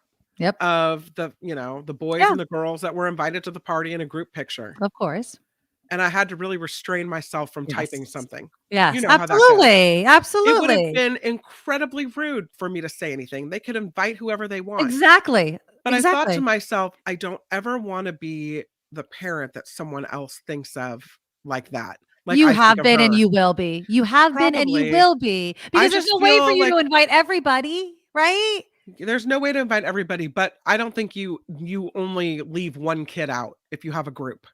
of the boys and the girls that were invited to the party in a group picture. Of course. And I had to really restrain myself from typing something. Yes, you know absolutely. Absolutely. It would have been incredibly rude for me to say anything. They could invite whoever they want. Exactly. But I thought to myself, I don't ever want to be the parent that someone else thinks of like that. Like you have been and you will be. You have been and you will be. Because there's no way for you to invite everybody, right? There's no way to invite everybody, but I don't think you only leave one kid out if you have a group.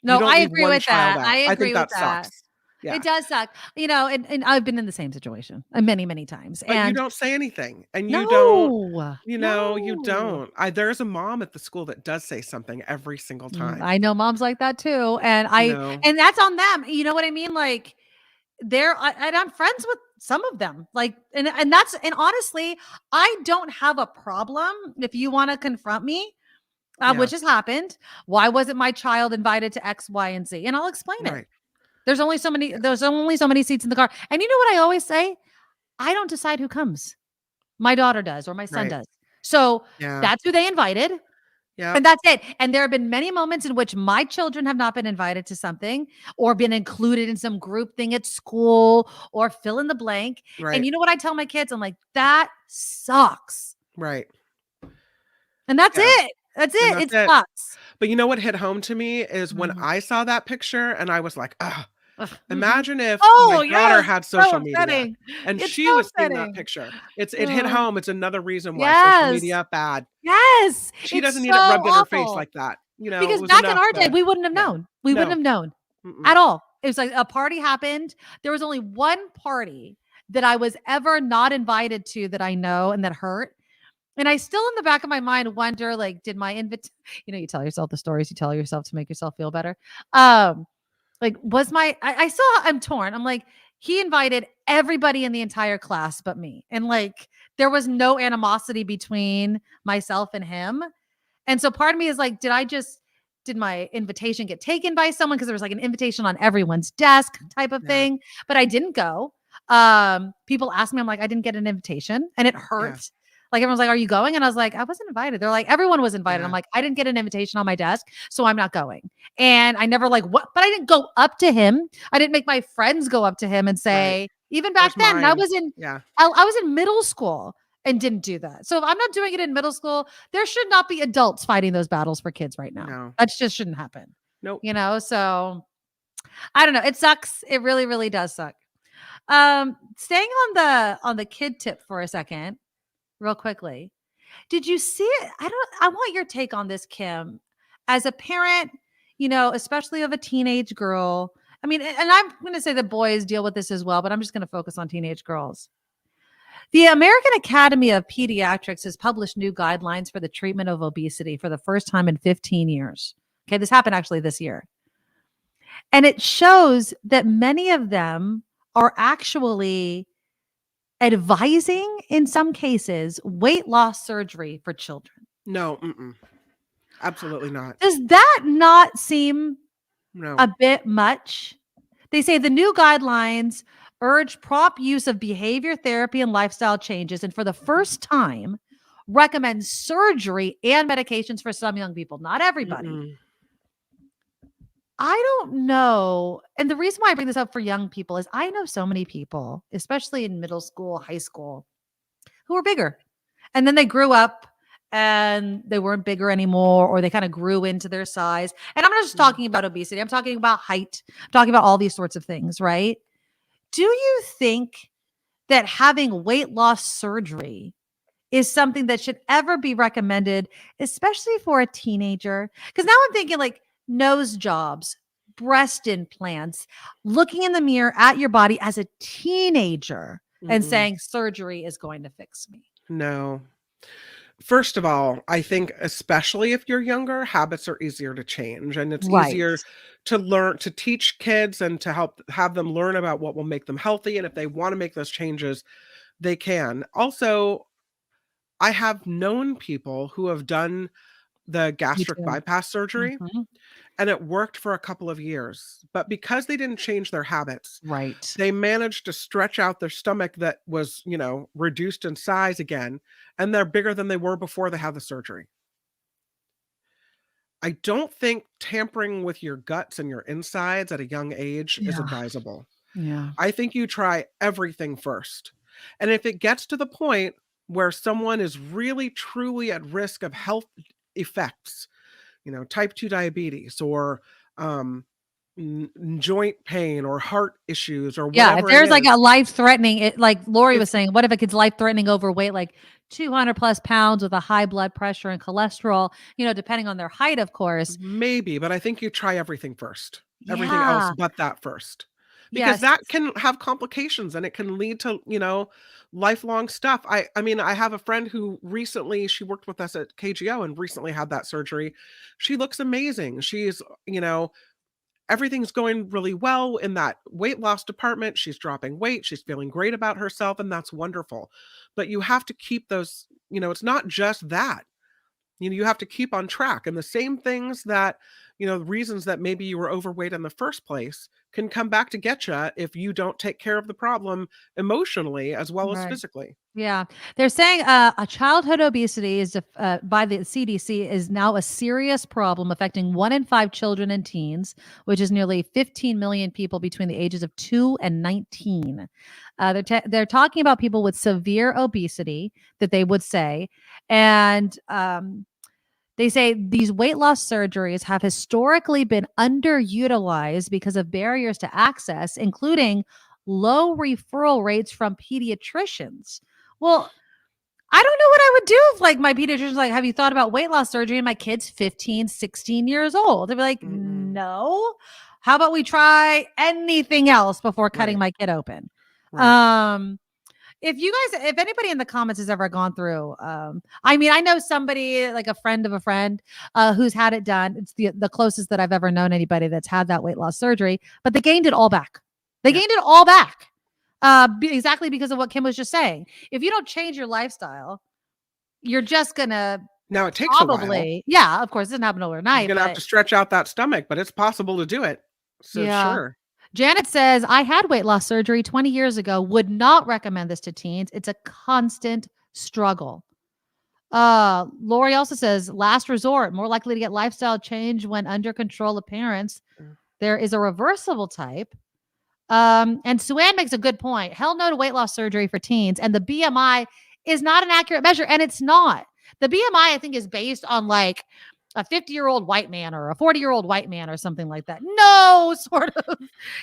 No, I agree with that. I agree with that. Sucks. Yeah. It does suck. And I've been in the same situation many, many times. But and you don't say anything. And you don't, you don't. There's a mom at the school that does say something every single time. I know moms like that too. And and that's on them. You know what I mean? Like I'm friends with some of them. Like, and honestly, I don't have a problem if you want to confront me. Which has happened. Why wasn't my child invited to X, Y, and Z? And I'll explain it. There's only so many seats in the car. And you know what I always say? I don't decide who comes. My daughter does, or my son does. So that's who they invited. Yeah. And that's it. And there have been many moments in which my children have not been invited to something or been included in some group thing at school or fill in the blank. Right. And you know what I tell my kids? I'm like, that sucks. Right. And that's it. That's it. It sucks. But you know what hit home to me is when I saw that picture and I was like, imagine if my daughter had social media and she was seeing that picture. It hit home. It's another reason why social media bad. Yes. She doesn't need it rubbed in her face like that. Because back in our day, we wouldn't have known. We wouldn't have known at all. It was like a party happened. There was only one party that I was ever not invited to that I know and that hurt. And I still in the back of my mind wonder, like, did my you tell yourself the stories you tell yourself to make yourself feel better. Like, was I still, I'm torn. I'm like, he invited everybody in the entire class but me. And like, there was no animosity between myself and him. And so part of me is like, did my invitation get taken by someone? Because there was like an invitation on everyone's desk type of thing, but I didn't go. People asked me, I'm like, I didn't get an invitation and it hurt. Yeah. Like everyone's like, are you going? And I was like, I wasn't invited. They're like, everyone was invited. I'm like, I didn't get an invitation on my desk, so I'm not going. And I never but I didn't go up to him. I didn't make my friends go up to him and say, even back then, I was in middle school and didn't do that. So if I'm not doing it in middle school, there should not be adults fighting those battles for kids right now. No. That just shouldn't happen. Nope. So I don't know. It sucks. It really, really does suck. Staying on the kid tip for a second. Real quickly. Did you see it? I want your take on this, Kim. As a parent, especially of a teenage girl. I mean, and I'm going to say the boys deal with this as well, but I'm just going to focus on teenage girls. The American Academy of Pediatrics has published new guidelines for the treatment of obesity for the first time in 15 years. Okay, this happened actually this year. And it shows that many of them are actually advising, in some cases, weight loss surgery for children. No, absolutely not. Does that not seem No. a bit much? They say the new guidelines urge prompt use of behavior therapy and lifestyle changes, and for the first time, recommend surgery and medications for some young people, not everybody. I don't know. And the reason why I bring this up for young people is I know so many people, especially in middle school, high school, who are bigger. And then they grew up and they weren't bigger anymore, or they kind of grew into their size. And I'm not just talking about obesity. I'm talking about height. I'm talking about all these sorts of things, right? Do you think that having weight loss surgery is something that should ever be recommended, especially for a teenager? Because now I'm thinking like nose jobs, breast implants, looking in the mirror at your body as a teenager and saying surgery is going to fix me. No. First of all, I think especially if you're younger, habits are easier to change, and it's easier to learn, to teach kids and to have them learn about what will make them healthy. And if they want to make those changes, they can. Also, I have known people who have done the gastric bypass surgery and it worked for a couple of years, but because they didn't change their habits, they managed to stretch out their stomach that was, reduced in size again, and they're bigger than they were before they had the surgery. I don't think tampering with your guts and your insides at a young age is advisable. Yeah. I think you try everything first. And if it gets to the point where someone is really truly at risk of health effects, type 2 diabetes or joint pain or heart issues or whatever. Yeah, if there's like a life-threatening, like Lori was saying, what if a kid's life-threatening overweight, like 200 plus pounds with a high blood pressure and cholesterol, depending on their height, of course. Maybe, but I think you try everything first. Everything else but that first. Because that can have complications and it can lead to, lifelong stuff. I mean, I have a friend who recently, she worked with us at KGO and recently had that surgery. She looks amazing. She's, everything's going really well in that weight loss department. She's dropping weight. She's feeling great about herself, and that's wonderful. But you have to keep those, it's not just that. You have to keep on track. And the same things that, the reasons that maybe you were overweight in the first place can come back to get you if you don't take care of the problem emotionally as well as physically. Yeah. They're saying a childhood obesity is by the CDC is now a serious problem affecting 1 in 5 children and teens, which is nearly 15 million people between the ages of 2 and 19. They're talking about people with severe obesity that they would say. And they say these weight loss surgeries have historically been underutilized because of barriers to access, including low referral rates from pediatricians. Well, I don't know what I would do if like my pediatrician's like, have you thought about weight loss surgery? And my kid's 15, 16 years old. They'd be like, no. How about we try anything else before cutting my kid open? If anybody in the comments has ever gone through, I mean, I know somebody like a friend of a friend who's had it done. It's the closest that I've ever known anybody that's had that weight loss surgery, but they gained it all back. They gained it all back. Exactly because of what Kim was just saying. If you don't change your lifestyle, you're just gonna now it takes a while. Yeah, of course, it doesn't happen overnight. You're gonna have to stretch out that stomach, but it's possible to do it. So sure. Janet says, I had weight loss surgery 20 years ago, would not recommend this to teens. It's a constant struggle. Lori also says, last resort, more likely to get lifestyle change when under control of parents. There is a reversible type. And Sue Ann makes a good point. Hell no to weight loss surgery for teens. And the BMI is not an accurate measure. And it's not. The BMI, I think, is based on like a 50-year-old white man or a 40-year-old white man or something like that. No sort of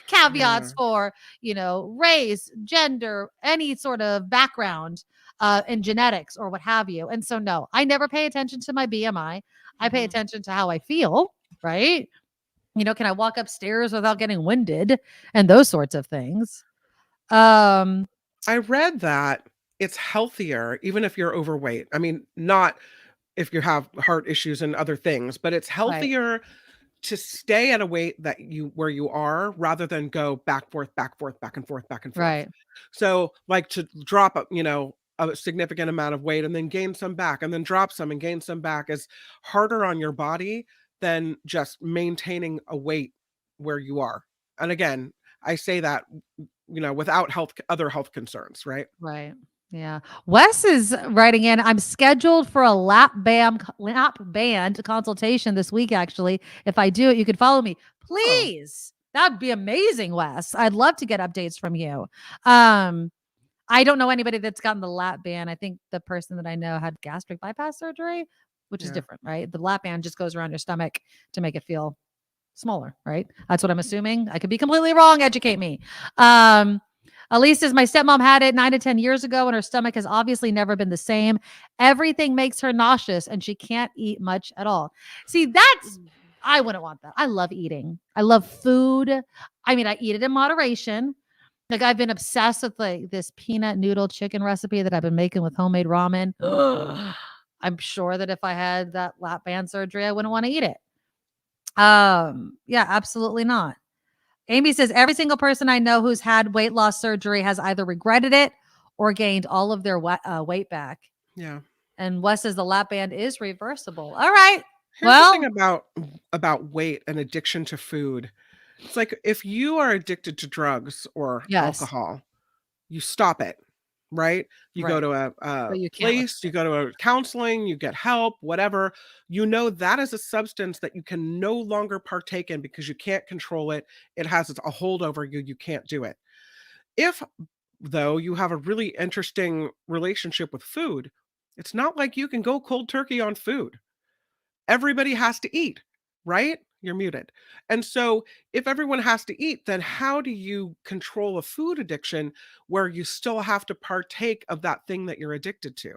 caveats for, race, gender, any sort of background in genetics or what have you. And so, no, I never pay attention to my BMI. I pay attention to how I feel, right? Can I walk upstairs without getting winded and those sorts of things? Um, I read that it's healthier even if you're overweight. I mean, not if you have heart issues and other things, but it's right, healthier to stay at a weight that where you are rather than go back, forth, back, forth, back and forth, back and forth. right, So like to drop a significant amount of weight and then gain some back and then drop some and gain some back is harder on your body than just maintaining a weight where you are. And again, I say that, without other health concerns, right? right. Yeah. Wes is writing in, I'm scheduled for a lap band consultation this week, actually. If I do it, you could follow me. Oh, Please. That'd be amazing, Wes. I'd love to get updates from you. Um, I don't know anybody that's gotten the lap band. I think the person that I know had gastric bypass surgery, which is yeah. different, right? The lap band just goes around your stomach to make it feel smaller, right? That's what I'm assuming. I could be completely wrong. Educate me. Um, Elise says, my stepmom had it 9 to 10 years ago, and her stomach has obviously never been the same. Everything makes her nauseous, and she can't eat much at all. See, I wouldn't want that. I love eating. I love food. I mean, I eat it in moderation. Like I've been obsessed with like this peanut noodle chicken recipe that I've been making with homemade ramen. I'm sure that if I had that lap band surgery, I wouldn't want to eat it. Yeah, absolutely not. Amy says every single person I know who's had weight loss surgery has either regretted it or gained all of their weight back. Yeah. And Wes says the lap band is reversible. All right. Here's the thing Well, about weight and addiction to food. It's like if you are addicted to drugs or yes. alcohol, you stop it, right? You go Right. to a But you can't let place, you go to a counseling, you get help, whatever. You know that is a substance that you can no longer partake in because you can't control it. It has a hold over you. You can't do it. If, though, you have a really interesting relationship with food, it's not like you can go cold turkey on food. Everybody has to eat, right? You're muted. And so if everyone has to eat, then how do you control a food addiction where you still have to partake of that thing that you're addicted to?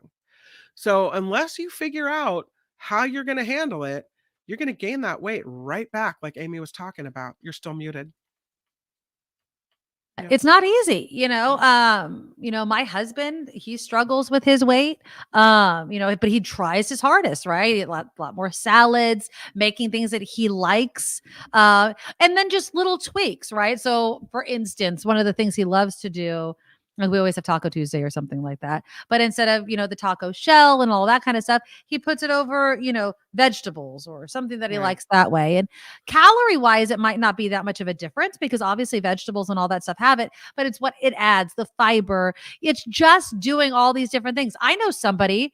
So unless you figure out how you're going to handle it, you're going to gain that weight right back like Amy was talking about. You're still muted. Yeah. it's not easy, my husband, he struggles with his weight, but he tries his hardest, right? A lot more salads, making things that he likes, and then just little tweaks, right? So for instance, one of the things he loves to do, like we always have Taco Tuesday or something like that. But instead of, the taco shell and all that kind of stuff, he puts it over, vegetables or something that he Right. likes that way. And calorie wise, it might not be that much of a difference because obviously vegetables and all that stuff have it, but it's what it adds, the fiber. It's just doing all these different things. I know somebody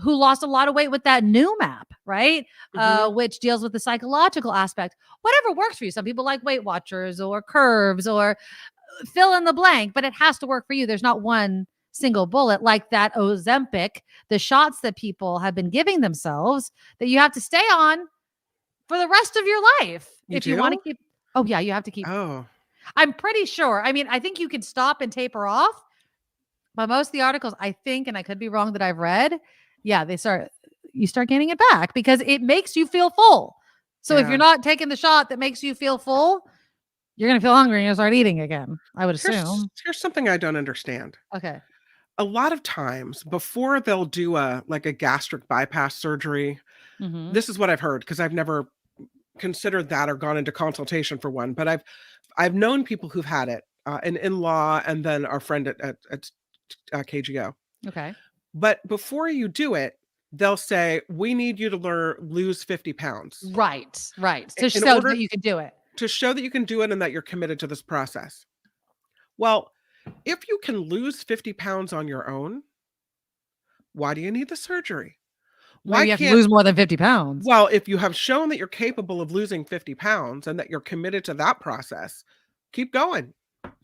who lost a lot of weight with that new map, right? Which deals with the psychological aspect. Whatever works for you. Some people like Weight Watchers or Curves or fill in the blank, but it has to work for you. There's not one single bullet like that Ozempic, the shots that people have been giving themselves that you have to stay on for the rest of your life. You If you want to do? keep, oh yeah, you have to keep. Oh, I'm pretty sure. I mean, I think you can stop and taper off, but most of the articles, I think, and I could be wrong, that I've read, yeah, you start gaining it back because it makes you feel full. So if yeah. you're not taking the shot that makes you feel full, you're going to feel hungry and you'll start eating again, I would assume. Here's something I don't understand. Okay. A lot of times before they'll do a gastric bypass surgery, Mhm. this is what I've heard because I've never considered that or gone into consultation for one, but I've known people who've had it, an in-law and then our friend at KGO. Okay. But before you do it, they'll say, we need you to lose 50 pounds Right. So in so order that you can do it. to show that you can do it and that you're committed to this process. Well, if you can lose 50 pounds on your own, why do you need the surgery? Why Maybe you have to can't, lose more than 50 pounds. well, if you have shown that you're capable of losing 50 pounds and that you're committed to that process, keep going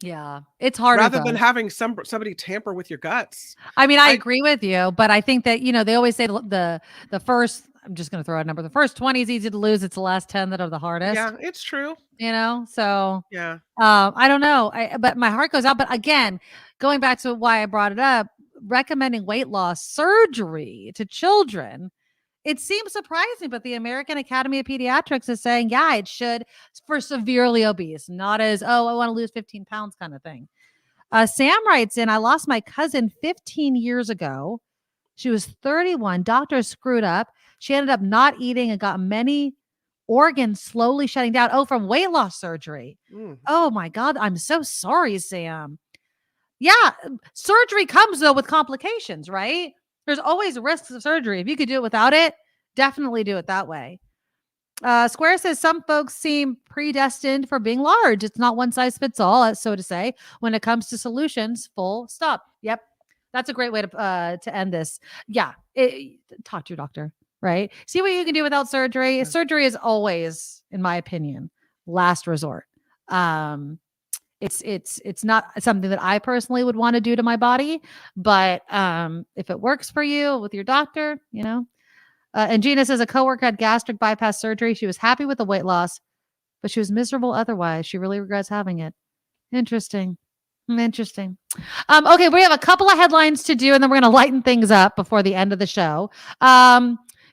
Yeah. It's harder rather than though. having somebody tamper with your guts. I mean, I I- agree with you, but I think that, they always say the first, I'm just going to throw out a number. The first 20 is easy to lose. It's the last 10 that are the hardest, Yeah, it's true. So, Yeah. I don't know. But my heart goes out. But again, going back to why I brought it up, recommending weight loss surgery to children It seems surprising, but the American Academy of Pediatrics is saying, yeah, it should for severely obese, not as, oh, I want to lose 15 pounds kind of thing. Sam writes in, I lost my cousin 15 years ago. She was 31. Doctors screwed up. She ended up not eating and got many organs slowly shutting down. Oh, from weight loss surgery. Oh my God. I'm so sorry, Sam. Yeah. Surgery comes though with complications, right? There's always risks of surgery. If you could do it without it, definitely do it that way. Square says some folks seem predestined for being large. It's not one size fits all, so to say, when it comes to solutions. Full stop. Yep. That's a great way to end this. Yeah. Talk to your doctor, right? See what you can do without surgery. Yeah. Surgery is always, in my opinion, last resort. It's not something that I personally would want to do to my body, but if it works for you with your doctor, you know. And Gina says a coworker had gastric bypass surgery. She was happy with the weight loss, but she was miserable otherwise. She really regrets having it. Interesting. Okay, we have a couple of headlines to do, and then we're going to lighten things up before the end of the show.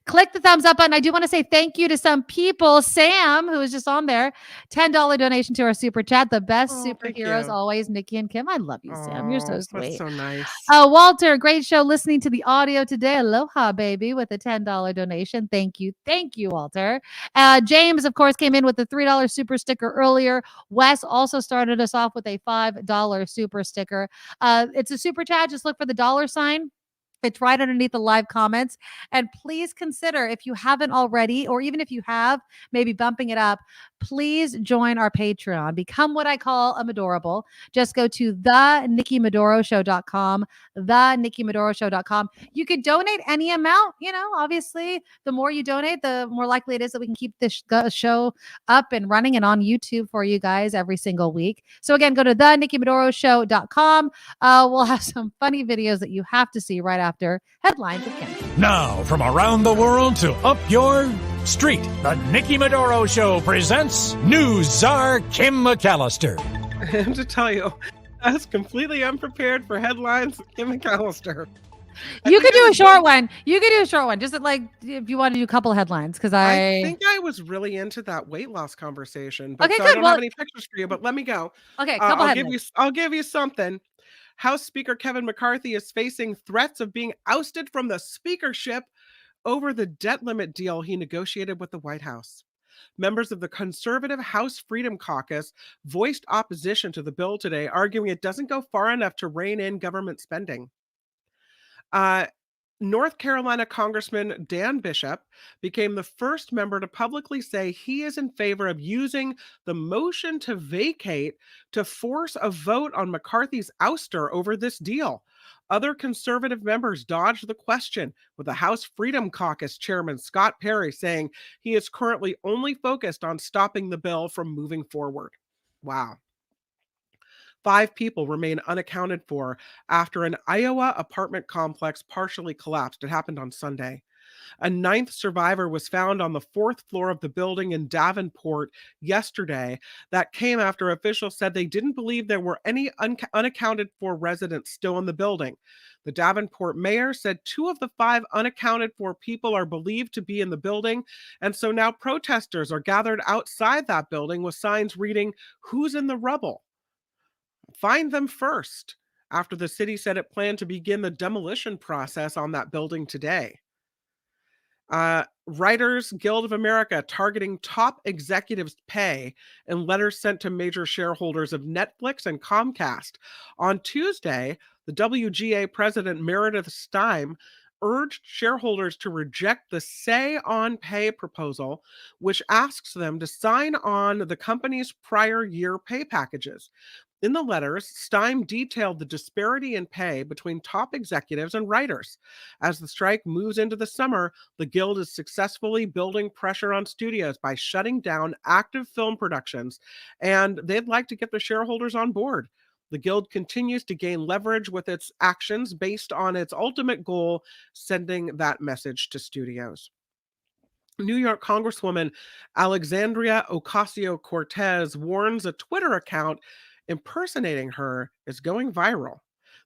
Click the thumbs up button. I do want to say thank you to some people. Sam, who was just on there, $10 donation to our super chat. The best superheroes always, Nikki and Kim. I love you, Sam. You're so sweet. That's so nice. Walter, great show. Listening to the audio today. Aloha, baby, with a $10 donation. Thank you, Walter. James, of course, came in with the $3 super sticker earlier. Wes also started us off with a $5 super sticker. It's a super chat. Just look for the $sign. It's right underneath the live comments. And please consider, if you haven't already, or even if you have, maybe bumping it up, please join our Patreon. Become what I call a Medorable. Just go to thenikkimedoroshow.com, thenikkimedoroshow.com. You could donate any amount. You know, obviously, the more you donate, the more likely it is that we can keep this show up and running and on YouTube for you guys every single week. So again, go to thenikkimedoroshow.com. We'll have some funny videos that you have to see right after headlines with Kim. Now, from around the world to up your street, the Nikki Medoro Show presents News Czar Kim McAllister. And to tell you, I was completely unprepared for headlines with Kim McAllister. You could do a short one. Just like if you want to do a couple of headlines, because I think I was really into that weight loss conversation. But okay, so good. I don't have any pictures for you, but let me go. Okay, I'll give you something. House Speaker Kevin McCarthy is facing threats of being ousted from the speakership over the debt limit deal he negotiated with the White House. Members of the conservative House Freedom Caucus voiced opposition to the bill today, arguing it doesn't go far enough to rein in government spending. North Carolina Congressman Dan Bishop became the first member to publicly say he is in favor of using the motion to vacate to force a vote on McCarthy's ouster over this deal. Other conservative members dodged the question, with the House Freedom Caucus chairman Scott Perry saying he is currently only focused on stopping the bill from moving forward. Wow. 5 people remain unaccounted for after an Iowa apartment complex partially collapsed. It happened on Sunday. A 9th survivor was found on the 4th floor of the building in Davenport yesterday. That came after officials said they didn't believe there were any unaccounted for residents still in the building. The Davenport mayor said 2 of the 5 unaccounted for people are believed to be in the building, and so now protesters are gathered outside that building with signs reading, "Who's in the rubble? Find them first," after the city said it planned to begin the demolition process on that building today. Writers Guild of America targeting top executives' pay in letters sent to major shareholders of Netflix and Comcast. On Tuesday, the WGA president Meredith Stein urged shareholders to reject the Say on Pay proposal, which asks them to sign on the company's prior year pay packages. In the letters, Stein detailed the disparity in pay between top executives and writers. As the strike moves into the summer, the Guild is successfully building pressure on studios by shutting down active film productions, and they'd like to get the shareholders on board. The Guild continues to gain leverage with its actions based on its ultimate goal, sending that message to studios. New York Congresswoman Alexandria Ocasio-Cortez warns a Twitter account impersonating her is going viral.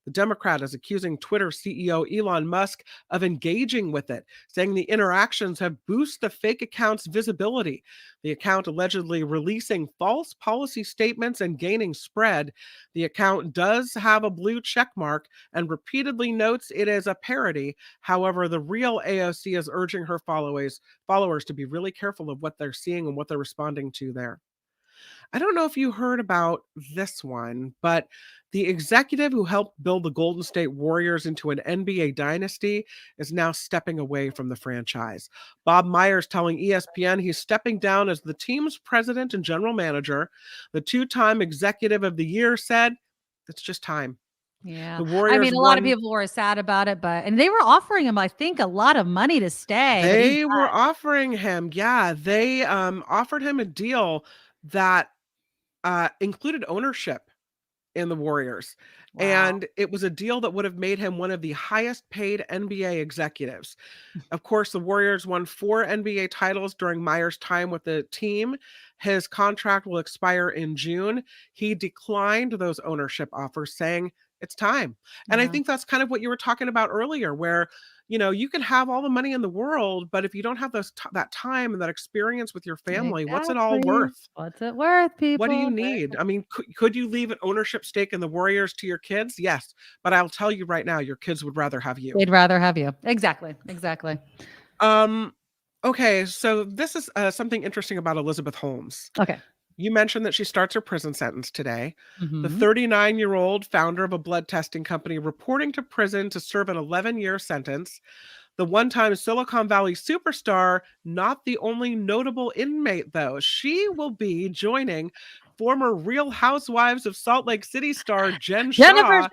The Democrat is accusing Twitter CEO Elon Musk of engaging with it, saying the interactions have boosted the fake account's visibility. The account allegedly releasing false policy statements and gaining spread. The account does have a blue check mark and repeatedly notes it is a parody. However, the real AOC is urging her followers to be really careful of what they're seeing and what they're responding to there. I don't know if you heard about this one, but the executive who helped build the Golden State Warriors into an NBA dynasty is now stepping away from the franchise. Bob Myers telling ESPN he's stepping down as the team's president and general manager. The two-time executive of the year said, it's just time. Yeah. The Warriors I mean, a lot of people were sad about it, and they were offering him, I think, a lot of money to stay. They were offering him, they offered him a deal that included ownership in the Warriors. Wow. And it was a deal that would have made him one of the highest paid NBA executives. Of course, the Warriors won 4 NBA titles during Myers' time with the team. His contract will expire in June. He declined those ownership offers, saying it's time. And I think that's kind of what you were talking about earlier, where you can have all the money in the world, but if you don't have that time and that experience with your family, what's it all worth? What's it worth, people? What do you need? I mean, could you leave an ownership stake in the Warriors to your kids? Yes. But I'll tell you right now, your kids would rather have you. They'd rather have you. Exactly. Okay. So this is something interesting about Elizabeth Holmes. Okay. You mentioned that she starts her prison sentence today. Mhm. The 39-year-old founder of a blood testing company reporting to prison to serve an 11-year sentence. The one-time Silicon Valley superstar, not the only notable inmate, though. She will be joining former Real Housewives of Salt Lake City star Jennifer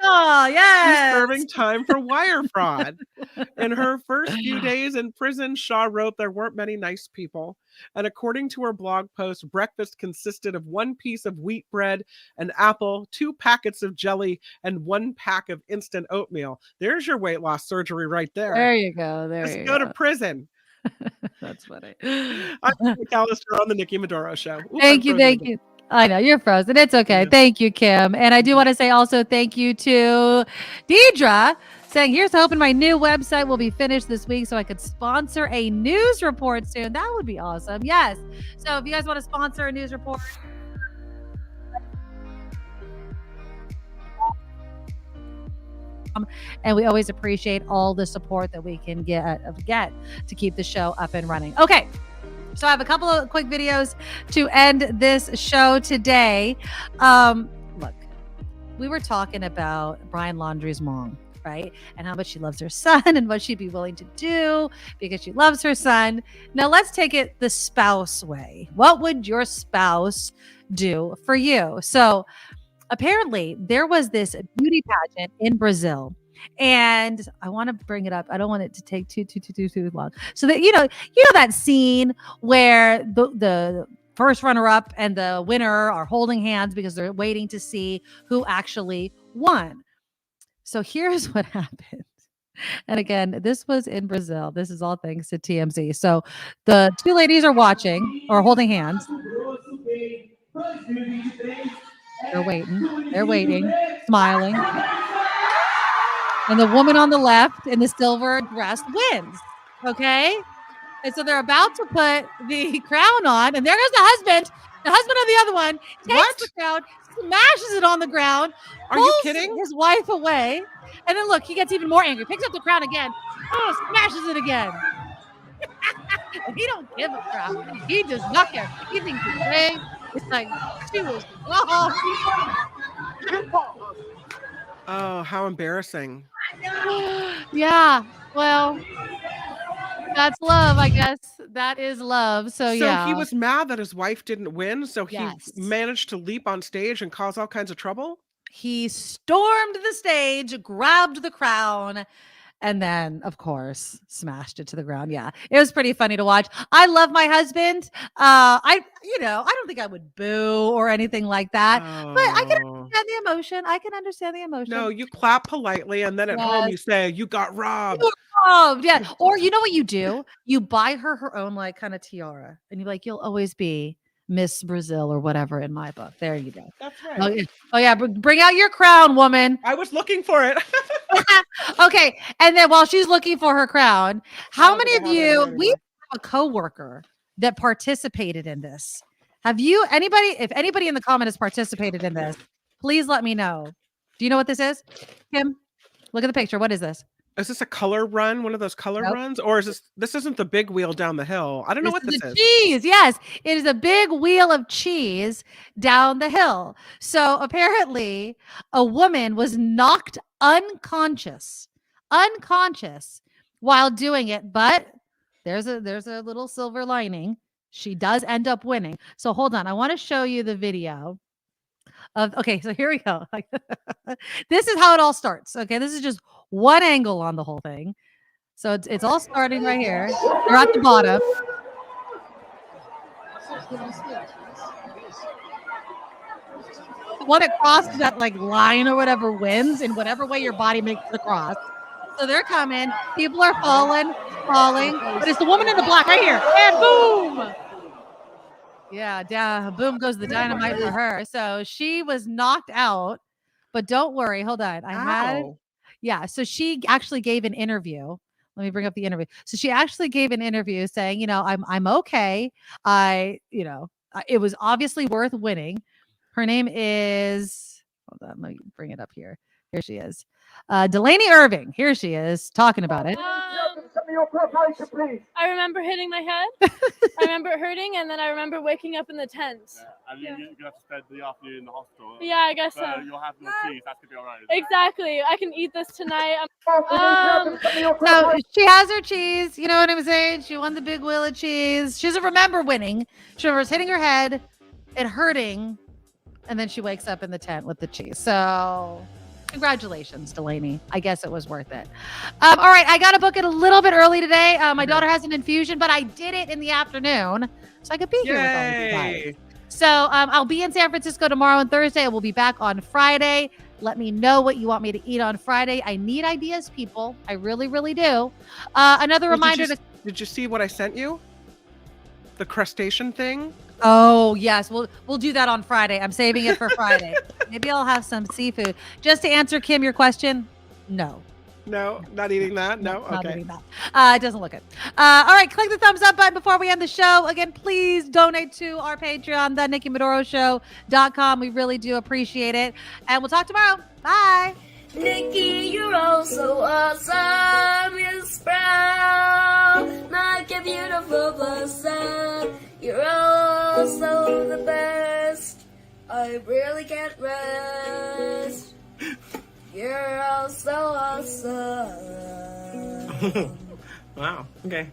Shaw, yes. She's serving time for wire fraud. In her first few days in prison, Shaw wrote there weren't many nice people. And according to her blog post, breakfast consisted of 1 piece of wheat bread, an apple, 2 packets of jelly, and 1 pack of instant oatmeal. There's your weight loss surgery right there. There you go. Just go to prison. That's funny. I'm Nikki McAllister on the Nikki Medoro Show. Ooh, thank you. I know you're frozen. It's okay. Yeah. Thank you, Kim. And I do want to say also thank you to Deidre saying, here's hoping my new website will be finished this week so I could sponsor a news report soon. That would be awesome. Yes. So if you guys want to sponsor a news report, and we always appreciate all the support that we can get to keep the show up and running. Okay. So I have a couple of quick videos to end this show today. Look, we were talking about Brian Laundrie's mom, right? And how much she loves her son and what she'd be willing to do because she loves her son. Now let's take it the spouse way. What would your spouse do for you? So apparently there was this beauty pageant in Brazil. And I want to bring it up. I don't want it to take too long. So that you know that scene where the first runner-up and the winner are holding hands because they're waiting to see who actually won. So here's what happened. And again, this was in Brazil. This is all thanks to TMZ. So the 2 ladies are watching or holding hands. They're waiting, smiling. And the woman on the left in the silver dress wins. Okay? And so they're about to put the crown on. And there goes the husband. The husband of the other one takes the crown, smashes it on the ground. Are you kidding? His wife away. And then look, he gets even more angry. Picks up the crown again. Oh, smashes it again. He don't give a crap. He does not care. He thinks it's great. It's like, she was wrong. Oh, how embarrassing. Yeah, well, that's love, I guess. That is love. So yeah. So he was mad that his wife didn't win, so he Yes. managed to leap on stage and cause all kinds of trouble? He stormed the stage, grabbed the crown, and then, of course, smashed it to the ground. Yeah, it was pretty funny to watch. I love my husband. I don't think I would boo or anything like that, but I can understand the emotion. No, you clap politely, and then at home you say, you got robbed. You were robbed. Yeah. Or you know what you do? You buy her own like kind of tiara, and you're like, you'll always be Miss Brazil or whatever in my book. There you go. That's right. Oh yeah. Bring out your crown, woman. I was looking for it. Okay. And then while she's looking for her crown, how many of you, we have a coworker that participated in this. Have you, if anybody in the comment has participated in this, please let me know. Do you know what this is? Kim, look at the picture. What is this? Is this a color run? One of those color runs? Or is this isn't the big wheel down the hill? I don't know what this is. Cheese. Yes. It is a big wheel of cheese down the hill. So apparently a woman was knocked unconscious while doing it, but there's a little silver lining. She does end up winning. So hold on. I want to show you the video okay, so here we go. This is how it all starts. Okay, this is just one angle on the whole thing. So it's all starting right here. They're at the bottom. The one that crosses that like line or whatever wins in whatever way your body makes the cross. So they're coming. People are falling. But it's the woman in the black right here. And boom! Yeah, boom goes the dynamite for her. So she was knocked out, but don't worry. Hold on. So she actually gave an interview. Let me bring up the interview. So she actually gave an interview saying, I'm okay. It was obviously worth winning. Her name is, hold on, let me bring it up here. Here she is. Delaney Irving. Here she is talking about it. I remember hitting my head. I remember it hurting, and then I remember waking up in the tent. And you're going to have to spend the afternoon in the hospital. Yeah, I guess so. You'll have no cheese. That's going to be all right. Exactly. I can eat this tonight. So she has her cheese. You know what I'm saying? She won the big wheel of cheese. She doesn't remember winning. She remembers hitting her head and hurting, and then she wakes up in the tent with the cheese. So congratulations, Delaney. I guess it was worth it. All right. I got to book it a little bit early today. My daughter has an infusion, but I did it in the afternoon so I could be here with all of you guys. So I'll be in San Francisco tomorrow and Thursday. I will be back on Friday. Let me know what you want me to eat on Friday. I need ideas, people. I really, really do. Another reminder. Did you see what I sent you? The crustacean thing? Oh, yes. We'll do that on Friday. I'm saving it for Friday. Maybe I'll have some seafood. Just to answer, Kim, your question, no. No, not eating that? No? Not Okay. eating that. It doesn't look good. All right, click the thumbs up button before we end the show. Again, please donate to our Patreon, theNikkiMedoroShow.com. We really do appreciate it. And we'll talk tomorrow. Bye. Nikki, you're all so awesome. You're proud, like a beautiful blossom. You're also the best. I really can't rest. You're all so awesome. Wow. Okay.